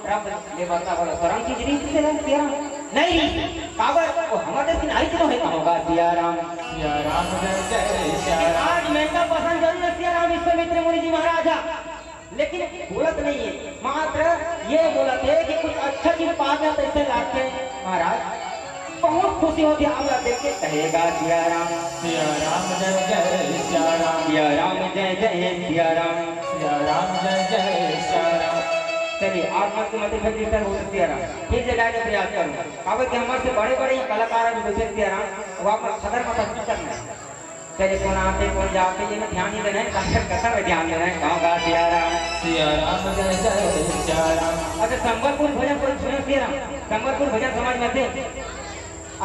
राम ले बता बोला शरण की रीत से सिया राम नहीं काबर वो हमारे दिन आई तो है होगा सिया राम जय जय सिया राम आज मैं का पसंद जरूर है सिया राम विश्वामित्र मुनि जी महाराजा लेकिन बोलत नहीं है मात्र ये बोलत है कि कुछ अच्छा चीज पाते तो इसे लाके महाराज बहुत खुशी होती है हम देख के कहेगा सिया राम जय जय सिया राम सिया राम जय जय सिया राम जय जय सिया राम चलिए आप मत मत फिर जितना हो सिया राम फिर जगह के प्रयास करो काबे कि हमारे से बड़े कलाकार हैं जैसे सिया राम वो आप खबर मत करना चलिए कौन आते कौन जाते ये में ध्यान नहीं देना है कथा में ध्यान देना है गाँव का सिया राम जय जय सिया राम अच्छा संबलपुर भजन कोई सुने सिया राम संबलपुर भजन समाज में थे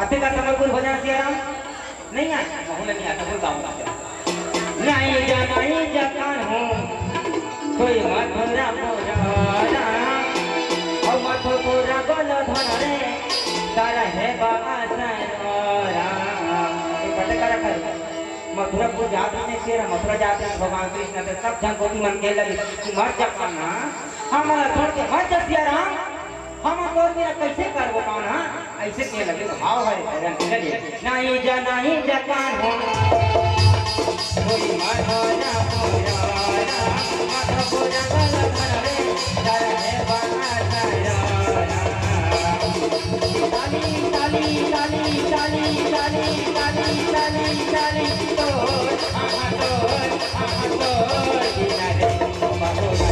आते का संबलपुर भजन सिया राम नहीं आए नहीं आता बोल गाँव नहीं जाकान हूँ कोई मथुरा पुराना और मथुरा गोल धरे तारा है बाबा सरोरा कटकर कर मथुरापुर जाते में तेरा मथुरा जाते हैं भगवान कृष्ण से सब जन गोपी मन के लगे कि मर जा पाना हमारा छोड़ के मर जा सिया राम हम तो तेरा कैसे कर वो पाना ऐसे के लगे भाव है चलिए नहीं जा कान हो कोई मथुरा पुराना मथुरा गोल धरे तारा है बाबा सरोरा ताली ताली ताली ताली ताली ताली ताली ताली तो किनारे मथुरा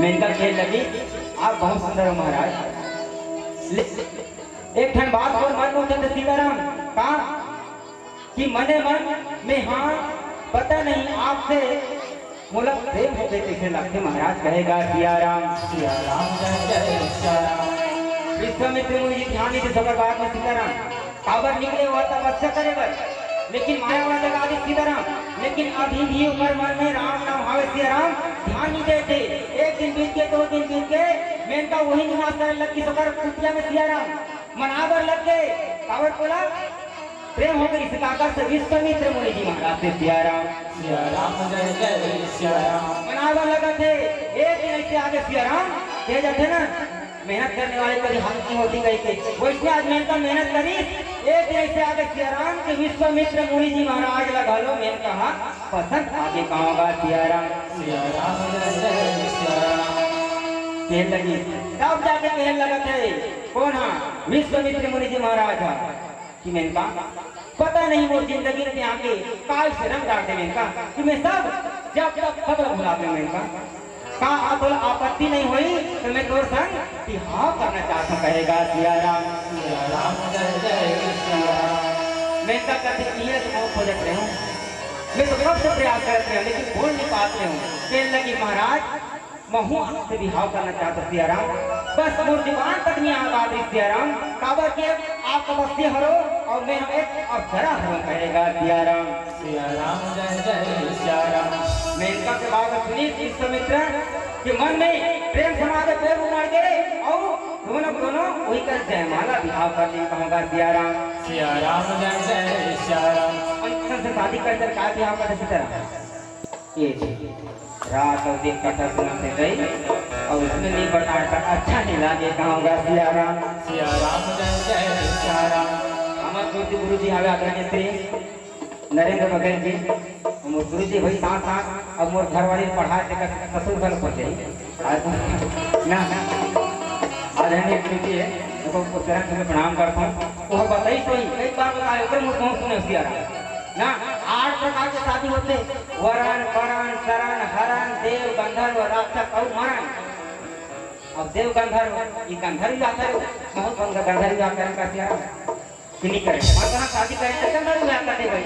मेनका खेल लगी आप बहुत सुंदर हो महाराज एक ठन बात बोल मन उठे सीताराम कहा कि मने मन में हाँ पता नहीं आपसे मोला प्रेम होते कैसे लगते महाराज कहेगा सिया राम जय सिया राम विश्वामित्र मुनि ध्यान नहीं सबर बात में सीताराम काबर निकले हुआ तपस्या करेगा लेकिन माया वाला लगा दे सीताराम लेकिन अभी भी ऊपर मन में राम नाम हावे सिया राम ध्यान नहीं देते एक दिन बीत के 2 दिन बीत के मेनका वही निवास करने लग की सकर कुटिया में सिया राम मनावर लग गए काबर बोला प्रेम हो गई इस काकर से विश्वामित्र मुनि जी महाराज से सिया राम जय सिया राम मनावर लगा थे एक दिन ऐसे आगे सिया राम कह जाते ना मेहनत करने वाले कभी हाथ नहीं होती गई के वैसे आज मेनका मेहनत करी एक दिन ऐसे आगे सिया राम के विश्वामित्र मुनि जी महाराज लगा लो मेनका हाथ पसंद आगे कहाँ होगा सिया राम जय सिया राम कहने लगी तब जाके कहने लगा थे कौन हाँ विश्वामित्र मुनि जी महाराज कि मेनका पता नहीं वो जिंदगी में आके काल से रंग डालते मेनका कि मैं सब जब तक खबर भुलाते मेनका का आतुल आपत्ति नहीं हुई तो मैं तोर संग बिहाव करना चाहता कहेगा सिया राम जय सिया राम मैं क्या करती किए तो खोजत रहे हूँ मैं तो कब से प्रयास करते हैं लेकिन बोल नहीं पाते हूँ कहने लगी महाराज महू आपसे बिहाव करना चाहता सिया राम बस मोर जुबान तक नहीं आ पा रही सिया राम काबर के आप तपस्या हरो और मैं एक अप्सरा हूँ कहेगा सिया राम जय सिया राम मैं इनका के बात सुनी विश्वामित्र कि मन में प्रेम समाज प्रेम उमड़ गए और दोनों वही कर जयमाला बिहाव करने कहूँगा सिया राम जय सिया राम अंतर से शादी कर कर का बिहाव कर तरह ये रात और दिन कथा सुना से गई और उसमें नहीं बताया था अच्छा नहीं लगे कहूँगा सिया राम जय जय सिया राम। हमारे गुरु जी हवे आदरणीय श्री नरेंद्र बघेल जी मोर गुरु जी भाई साथ साथ अब मोर घर वाली पढ़ा के ससुर घर पहुंचे ना आदरणीय गुरु जी है उनको चरण से प्रणाम करता हूँ। वो बताई तो कई बार बताया ऊपर मुझ को सुने सिया ना 8 प्रकार के शादी होते वरण वरण शरण हरण देव गंधर्व राक्षस और मरण। अब देव गंधर्व ये गंधर्व जाकर बहुत गंधर्व जाकर का दिया कि नहीं करे वहां शादी करे तो गंधर्व जाकर दे भाई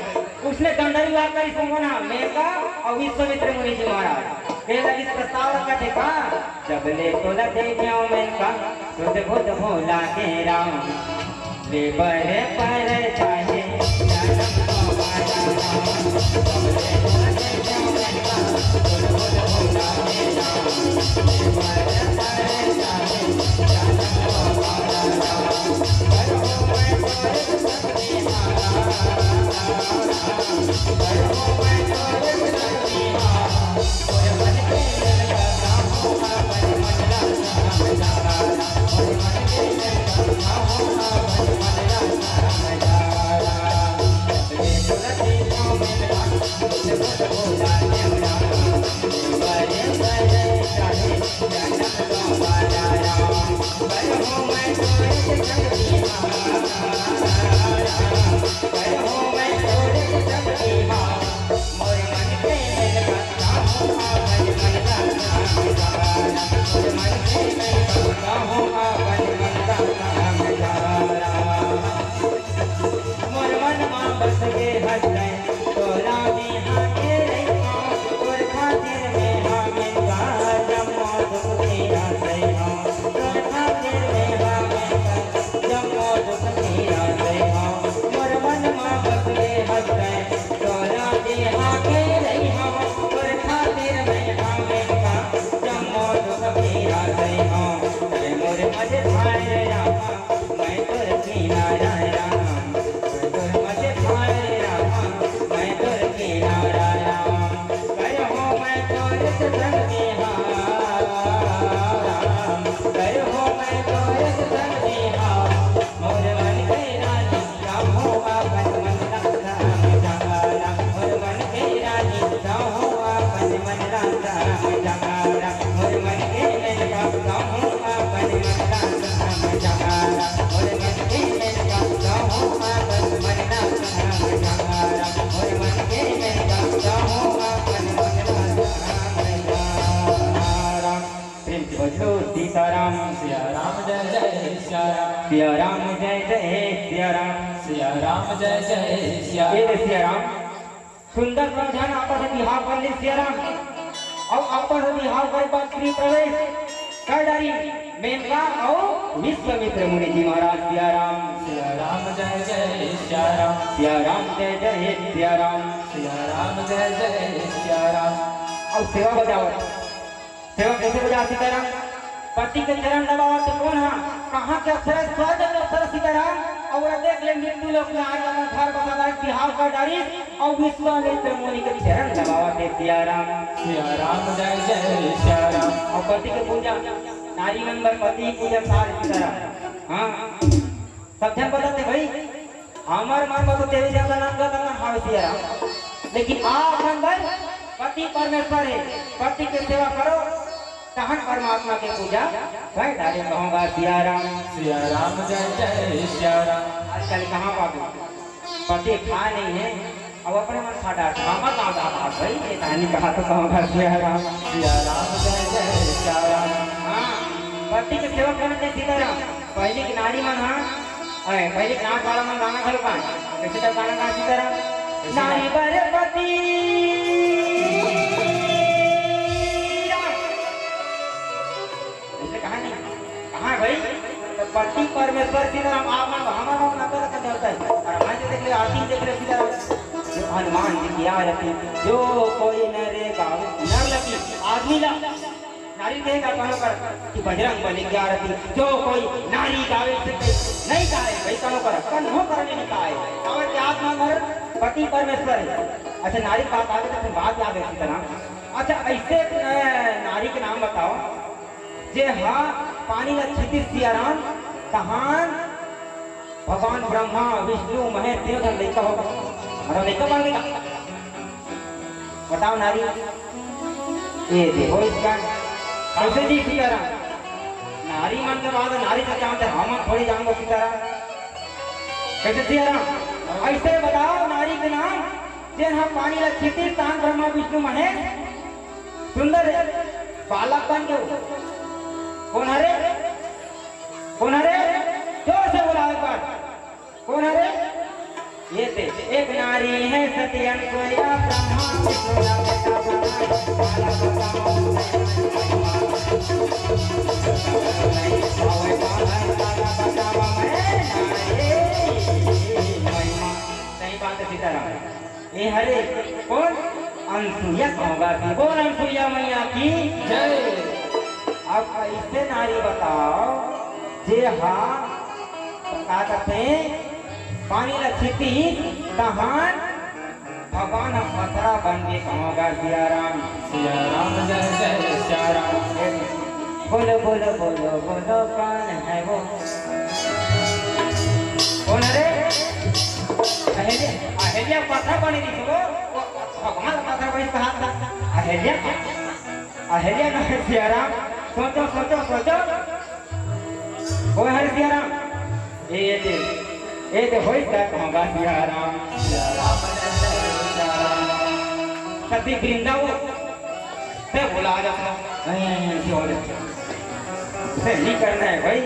उसने गंधर्व जाकर इसको मना मेका और विश्वामित्र मुनि जी महाराज के लगी प्रस्ताव रखा थे का जब ले तो लगे क्यों मेका तो देखो तो भोला के राम वे बड़े पर चाहे सीताराम सिया राम जय जय सिया राम। सिया राम जय जय सिया राम। सिया राम जय जय सिया ये सिया राम सुंदर समझान आपस में बिहाव कर ले सिया राम और आपस में बिहाव कर बाद श्री प्रवेश कर डारी मेनका और विश्वामित्र मुनि जी महाराज सिया राम जय जय सिया राम। सिया राम जय जय सिया राम। सिया राम जय जय सिया राम। और सेवा बजावत सेवा कैसे बजा सीताराम पति के चरण दबावत कौन है कहाँ के अक्षर स्वर्ग के अक्षर सीताराम और देख ले मृत्यु लोक में आज अपन घर बसादार बिहाव कर डारी और विश्वामित्र मुनि के चरण दबावत सिया राम। सिया राम जय जय सिया राम। और पति के पूजा नारी नंबर पति पूजा सारे सीताराम हाँ सब जन बताते भाई हमार मन में तो तेरे जैसा नाम का करना हावे सिया राम लेकिन आप नंबर पति परमेश्वर है पति की सेवा करो तहन परमात्मा की पूजा कर डाले कहूँगा सिया राम। सिया राम जय जय सिया राम। आजकल कहाँ बाबू पति खा नहीं है अब अपने मन खा डाल मामा कहाँ बाबा भाई ये कहानी कहा तो कहूँगा सिया राम। सिया राम जय जय सिया राम। हाँ पति की सेवा करना चाहिए सीता राम पहले की नारी मन हाँ पहले नाच वाला मन गाना खलो का कैसे तब गाना कहा सीता राम नारी बर पति भाई तो पति परमेश्वर सीताराम आप हमारा नाम ना कर करता है और हमारे देख ले आरती देख ले सीताराम जो हनुमान जी की आरती जो कोई न रे गावे नर लगी आदमी ला नारी देगा कहां कर कि बजरंग बली की आरती जो कोई नारी गावे से नहीं गाए भाई कहां कर कन हो करने नहीं गाए गावे के आत्मा घर पति परमेश्वर है। अच्छा नारी बात आगे तो फिर बात याद है इसी तरह। अच्छा ऐसे नारी के नाम बताओ जे हाँ पानी ला क्षितिज सियाराम कहान भगवान ब्रह्मा विष्णु महेश देव धन लड़का होगा हमारा लड़का बन गया। बताओ नारी ये देखो इसका कैसे जी सियाराम नारी मन के बाद नारी का क्या होता है हम थोड़ी जान सीताराम कैसे सियाराम ऐसे बताओ नारी के नाम जे हाँ पानी ला क्षितिज तान ब्रह्मा विष्णु महेश सुंदर है बालक बन के कौन हरे जोर से बोला एक बार कौन हरे ये थे एक नारी है सत्यन सोया ब्रह्मा विष्णु सही बात है सीताराम ये हरे कौन अनसुईया होगा बोल अनसुईया मैया की जय। अब ऐसे नारी बताओ जे हाँ क्या कहते हैं पानी ला क्षितिज तहान भगवान मथुरा बन के कहोगा सियाराम जय जय सियाराम। बोलो बोलो बोलो बोलो कौन है वो कौन रे अहिल्या पत्थर बनी थी वो भगवान पत्थर बनी कहा था अहिल्या ना सियाराम सोचो सोचो सोचो वो हर सियाराम ये तो होई तक होगा सियाराम सती वृंदावन से बुला जाओ से नहीं करना है भाई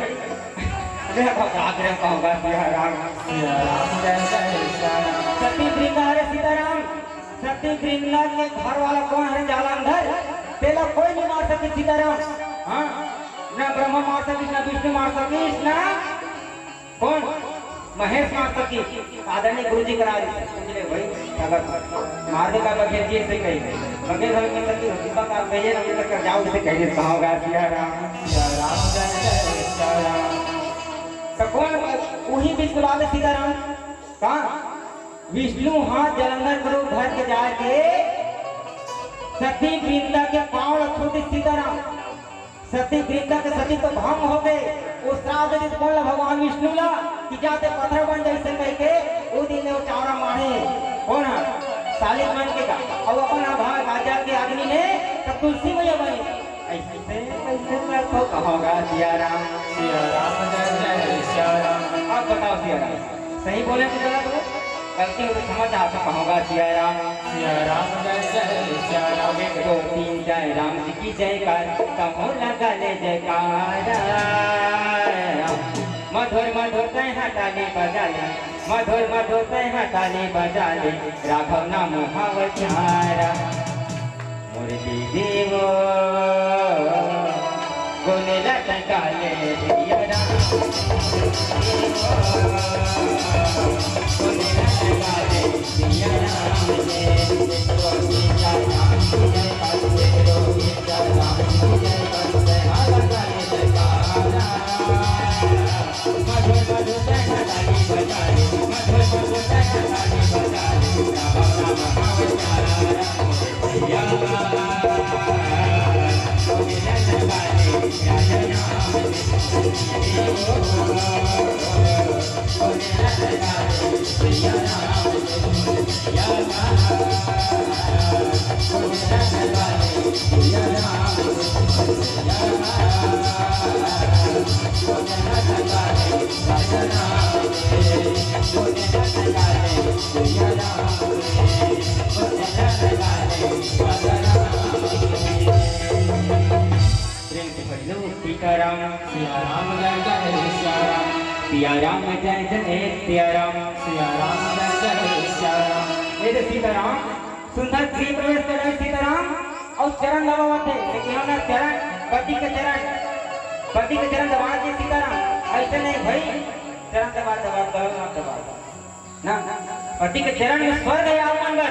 आग्रह होगा सियाराम जय जय सियाराम। सती वृंदा हरे सीताराम सती वृंदा के घर वाला कौन है जालंधर तेला कोई नहीं मार सके सीताराम हाँ ना ब्रह्मा मार सकीस ना विष्णु मार सकीस ना कौन महेश मार सकी आदरणीय गुरु जी करा समझले भाई अगर मारने का बगैर जी से कही बगैर हम में सकी दीपा का कहिए ना मुझे कर जाओ से कहिए कहाँ होगा सियाराम जय जय सियाराम। तो कौन वही बीच बुला दे सीताराम कहाँ विष्णु हाथ जलंधर करो घर के जाके सती वृंदा के पांव छोटी सीताराम सती वृंदा के सती तो भंग हो गए वो श्राद्ध दिन बोल भगवान विष्णु ला कि जाते पत्थर बन जैसे कह के वो दिन वो चावड़ा मारे कौन सालिक बन के का और अपन भाग राजा के अग्नि ने तब तुलसी मैया बनी ऐसे मैं तो कहूँगा सियाराम जय जय सियाराम। अब बताओ सियाराम सही बोले तो गलत हो गलती हो तो समझ आता कहूँगा सियाराम जय जय सियाराम। एक दो तीन जय राम जी की जयकार कहो लगा ले जयकार मधुर मधुर तय ताली बजा ले मधुर मधुर तय ताली बजा ले राघव नाम भावचारा मुरली देवो गोले लटका ले दिया राम गोले लटका ले दिया राम सियाराम जय जय सियाराम जय जय सियाराम। ये सीताराम सुंदर गृह प्रवेश कर रहे सीताराम और चरण दबावते लेकिन हमने चरण पति के चरण दबा के सीताराम ऐसे नहीं भाई चरण दबा ना पति के चरण में स्वर्ग है आप अंदर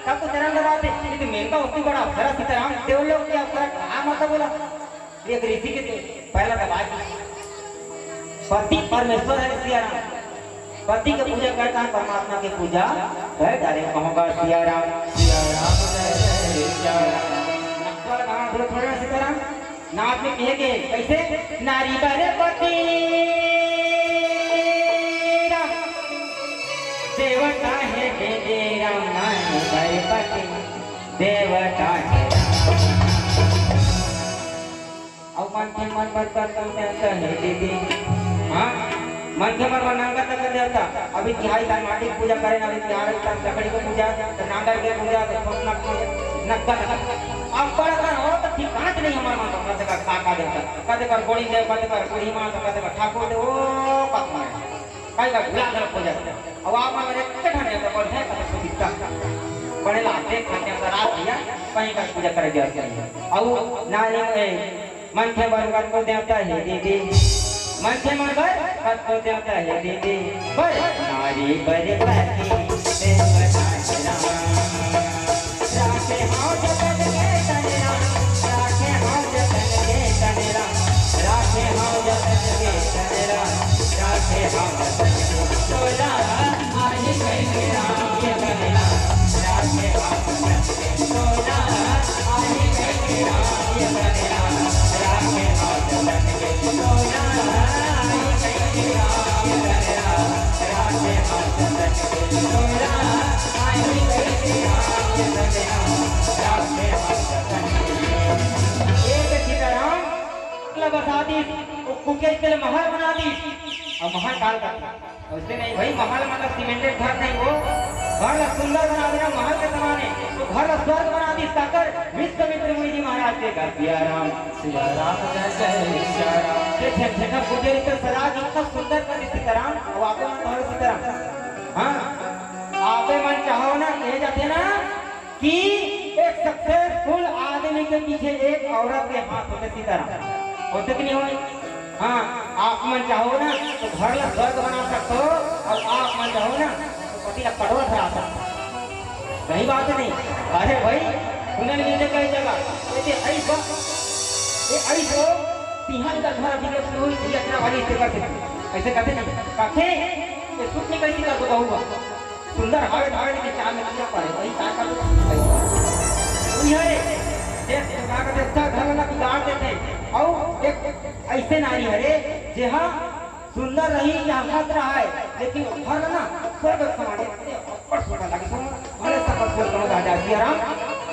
तब तो चरण दबाते लेकिन मेनका उसकी बड़ा अवसर सीताराम देवलोक के अवसर कहा मतलब बोला एक ऋषि के पहला दबा पति परमेश्वर है सियाराम पति की पूजा करता है, परमात्मा की पूजा कर डाले। कहूँगा सिया राम सिया राम जय जय सिया राम। नक्कर गाना थोड़ा थोड़ा सीताराम नाच में कहेंगे कैसे? नारी बरे पति राम देवता है दे राम, नारी बरे पति देवता है। अब मन के मन मत कर दीदी, हाँ मन के मन नंगा तक देवता। अभी तिहाई का माटी की पूजा करें, अभी तिहाई का लकड़ी की पूजा, तो नांगर के पूजा, तो नक्का अब बड़ा कर हो तो ठीक कांच नहीं हमारा मन कद का काका देवता, कद कर गोड़ी दे, कद कर बूढ़ी मां, कद कर ठाकुर दे, ओ पत्मा काई का गुलाब का पूजा। अब आप मेरे कठन है तो बोल है कद दिखता बड़े लाते खाते का रात दिया कहीं का पूजा कर दिया। और नारी मन के बरगद को देवता है दीदी, मन के बरगद को देवता है दीदी, पर नारी बरगद देवता है राम। राखे हाँ जगत के तनरा, राखे हाँ जगत के तनरा, राखे हाँ जगत के तनरा, राखे हाँ जगत के तोला आज कहीं राम के बनेला, राखे हाँ जगत के तोला आज कहीं राम के बनेला, राखे हाँ जगत के तोला आज कहीं राम के बनेला, राखे हाँ जगत के तोला आज कहीं राम के बनेला, राखे हाँ जगत के। एक सीताराम बता दी कुके के लिए महल बना दी, और महल डाल कर उससे नहीं भाई, महल मतलब सीमेंटेड घर नहीं, वो घर सुंदर बना देना महल के जमाने, तो घर स्वर्ग बना दी साकर विश्वामित्र मुनि जी महाराज के घर। सिया राम जय जय सिया राम। ये झटझटा पुजारी पे सजा दी, इतना सुंदर कर दी सीताराम। अब आपे मन कहो सीताराम, हाँ आपे मन चाहो ना कहे जाते ना कि एक सक्सेसफुल आदमी के पीछे एक औरत के हाथ होते सीताराम, होते कि नहीं होते? हाँ आप मन चाहो ना तो घर ला स्वर्ग बना सकते हो, और आप मन चाहो ना तो पति ला कड़वा धरा सकते हो। सही बात है नहीं? अरे भाई सुनने मिलने कई जगह ये ऐसो तिहाई का घर अभी लोग हुई थी अच्छा वाली से करते ऐसे करते नहीं काखे ये सुख नहीं कैसी कर तो हुआ सुंदर हावे हावे के चाल में पूरा पाए भाई का ये का देखता घर ना बिगाड़ देते। और एक ऐसे नारी है रे जे हां सुंदर रही या मत रहा है, लेकिन घर ना स्वर्ग समाने और सोना लगे तो भले सब बोल करो राजा सिया राम,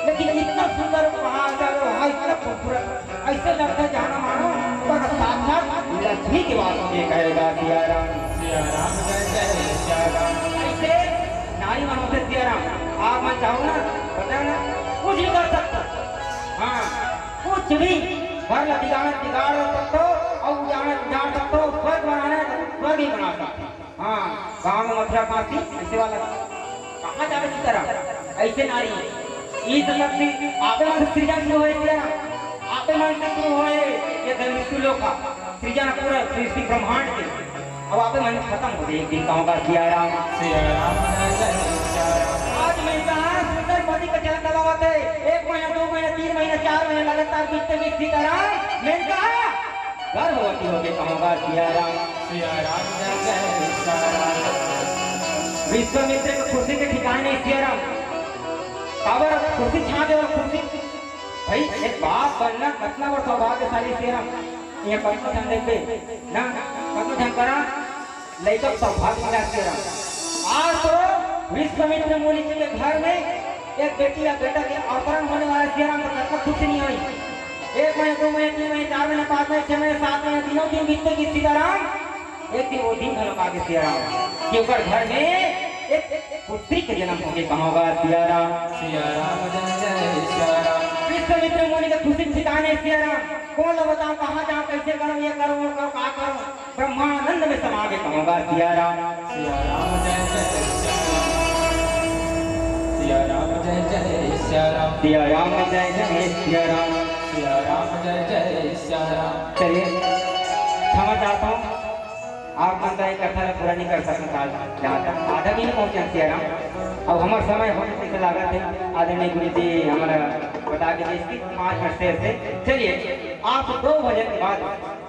लेकिन इतना सुंदर पहाड़ चलो हां इतना खूबसूरत ऐसे लगता है जाना मानो पर साक्षात लक्ष्मी की बात ये कहेगा सिया राम जय जय सिया राम। ऐसे नारी मनो से सिया राम आप मन चाहो ना बताओ ना कुछ भी कर सकते, हाँ कुछ भी घर ला बिगाड़ सकते हो और उजाड़ सकते हो, स्वर्ग बनाना है स्वर्ग ही बना सकते। हाँ गाँव में मथुरा काशी ऐसे वाला कहाँ जावे इस तरह ऐसे नारी इस शक्ति आपे मन से सृजन शुरू हुए सिया राम, आपे मन से शुरू हुए ये धर्मस्तु लोक का सृजन पूरा सृष्टि ब्रह्मांड के, अब आपे मन खत्म हो गए एक दिन कहूँगा सिया राम जय जय सिया राम। आज मैंने कहा सुंदर पति का चलन दबावत है, 1 महीना 2 महीना 3 महीना 4 महीने लगातार बीतते बीत सीताराम मैंने कहा गर्भवती हो गए कहूँगा सिया राम जय जय सिया राम। विश्वामित्र को खुशी के ठिकाने नहीं सिया राम, काबर खुशी छा दे खुशी भाई एक बाप बनना कितना बड़ा सौभाग्यशाली सिया राम, ये कतना ध्यान देते ना कतना ध्यान करा लइका सौभाग्य मिला सिया राम। आज तो विश्वामित्र मुनि जी के घर में एक बेटी या बेटा के अवतरण होने वाला सिया राम को कितना खुशी नहीं हुई। 1 महीने 2 महीने 3 महीने 4 महीने 5 महीने 6 महीने 7 महीने दिनों दिन बीतते कि सीताराम एक दिन वो दिन घरों आगे सिया राम कि ऊपर घर में एक पुत्री के जन्म होंगे कहूँगा सिया राम जय जय सिया राम। विश्वामित्र मुनि के खुशी ठिकाने सिया राम, कौन लोग बताओ कहाँ जाओ कैसे करो ये करो वो करो क्या करो, ब्रह्मानंद में समा के कहूँगा सिया राम जय जय सिया राम। जय जय सिया राम। सिया राम जय जय सिया राम जय जय सिया राम। चलिए क्षमा चाहता हूँ आप मन का एक कथा पूरा नहीं कर सकता जहाँ तक आधा भी नहीं पहुँचे सिया राम। अब हमारे समय होने से लगा थे आदरणीय गुरु जी हमारा बता के इसकी 5 मिनट से चलिए आप 2 बजे के बाद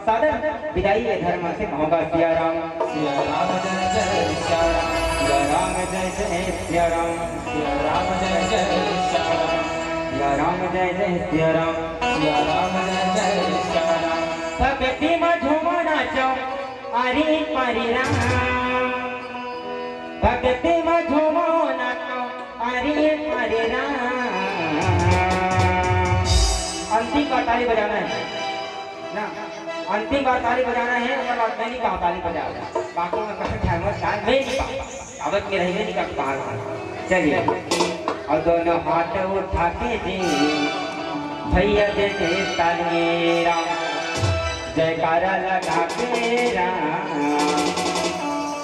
सादर विदाई के धर्म से कहूँगा सिया राम सिया राम जय जय सिया राम सिया राम जय जय सिया राम सिया राम जय जय सिया राम सिया राम जय जय सिया राम सिया राम जय जय सिया राम भक्ति में झूमो नाचो आरी पारी राम भक्ति में झूमो नाचो आरी पारी राम अंतिम बार ताली बजाना है ना अंतिम बार ताली बजाना है उसके बाद मैं नहीं कहा ताली बजा बाकी में कहीं ख्याल शायद मैं नहीं कहा आवत में रहेंगे नहीं कहा चलिए और दोनों हाथ उठा के दे भैया दे दे ताली राम जयकारा लगा के राम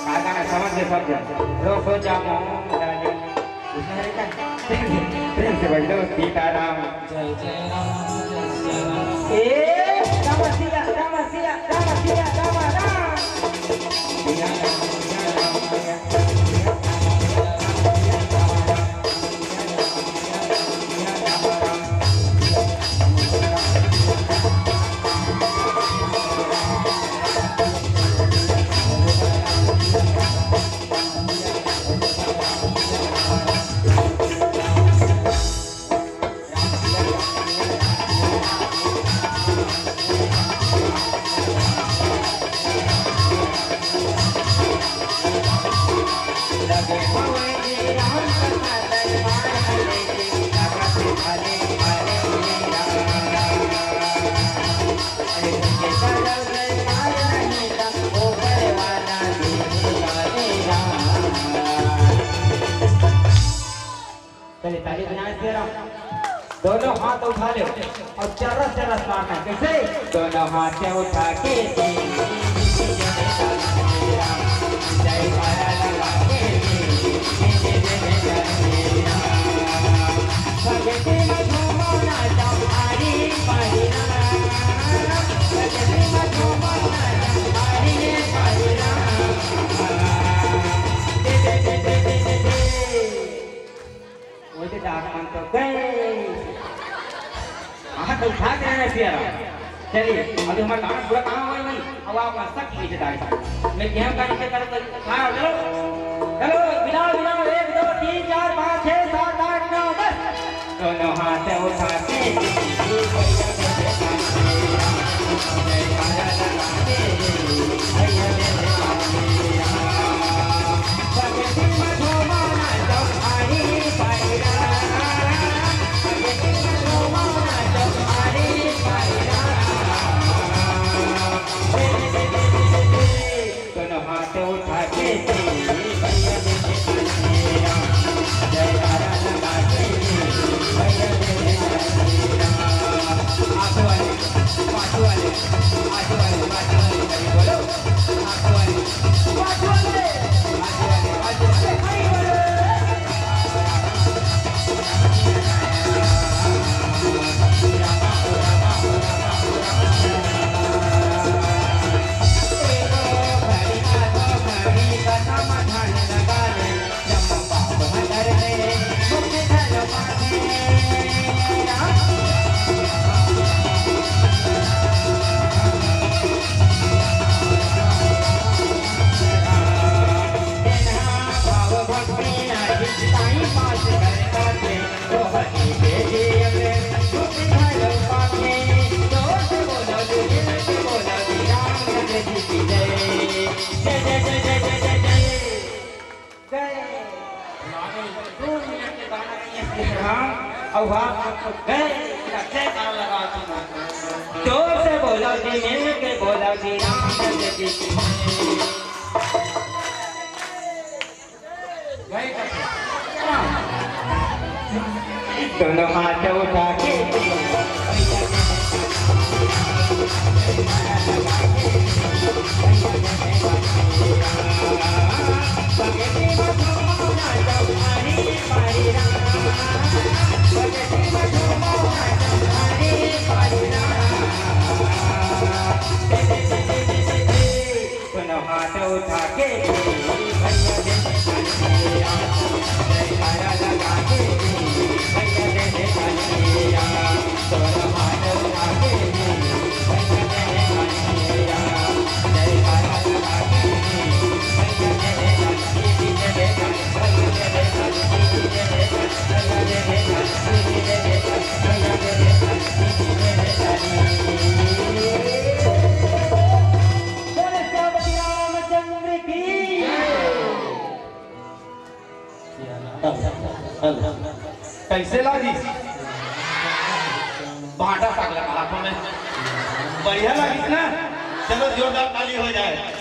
का गाना समझ गए सब जन रोको जामो डाले उसमें रहता है प्रेम से बज लो सीताराम जय जय राम जय सिया राम ए राम सिया राम सिया राम सिया राम राम सिया राम सिया चलिए ताली बजाने दे रहा हूँ दोनों हाथ उठा लो और चरस चरस मारना कैसे दोनों हाथ उठा के जय माया लगा के भगती में झूमो नाचो आरी पारी राम भगती में झूमो नाचो आरी पारी राम दे दे दे दे दे दे दे वो तो डाक मन तो गए हाथ उठा के रहना सिया राम चलिए अभी हमारा गाना पूरा काम हुआ नहीं अब आप मस्त कीजिए दाई मैं गेहूं का नीचे कर खाओ चलो चलो बिलाओ बिलाओ 1 2 3 4 5 6 7 8 9 10 दोनों हाथ उठा के जोर से बोलो जी मिल के बोलो जी राम जी दोनों हाथ उठा के हाथ उठा के भैया कैसे लागी? भाटा पागला हाथों में बढ़िया लागी ना? चलो जोरदार ताली हो जाए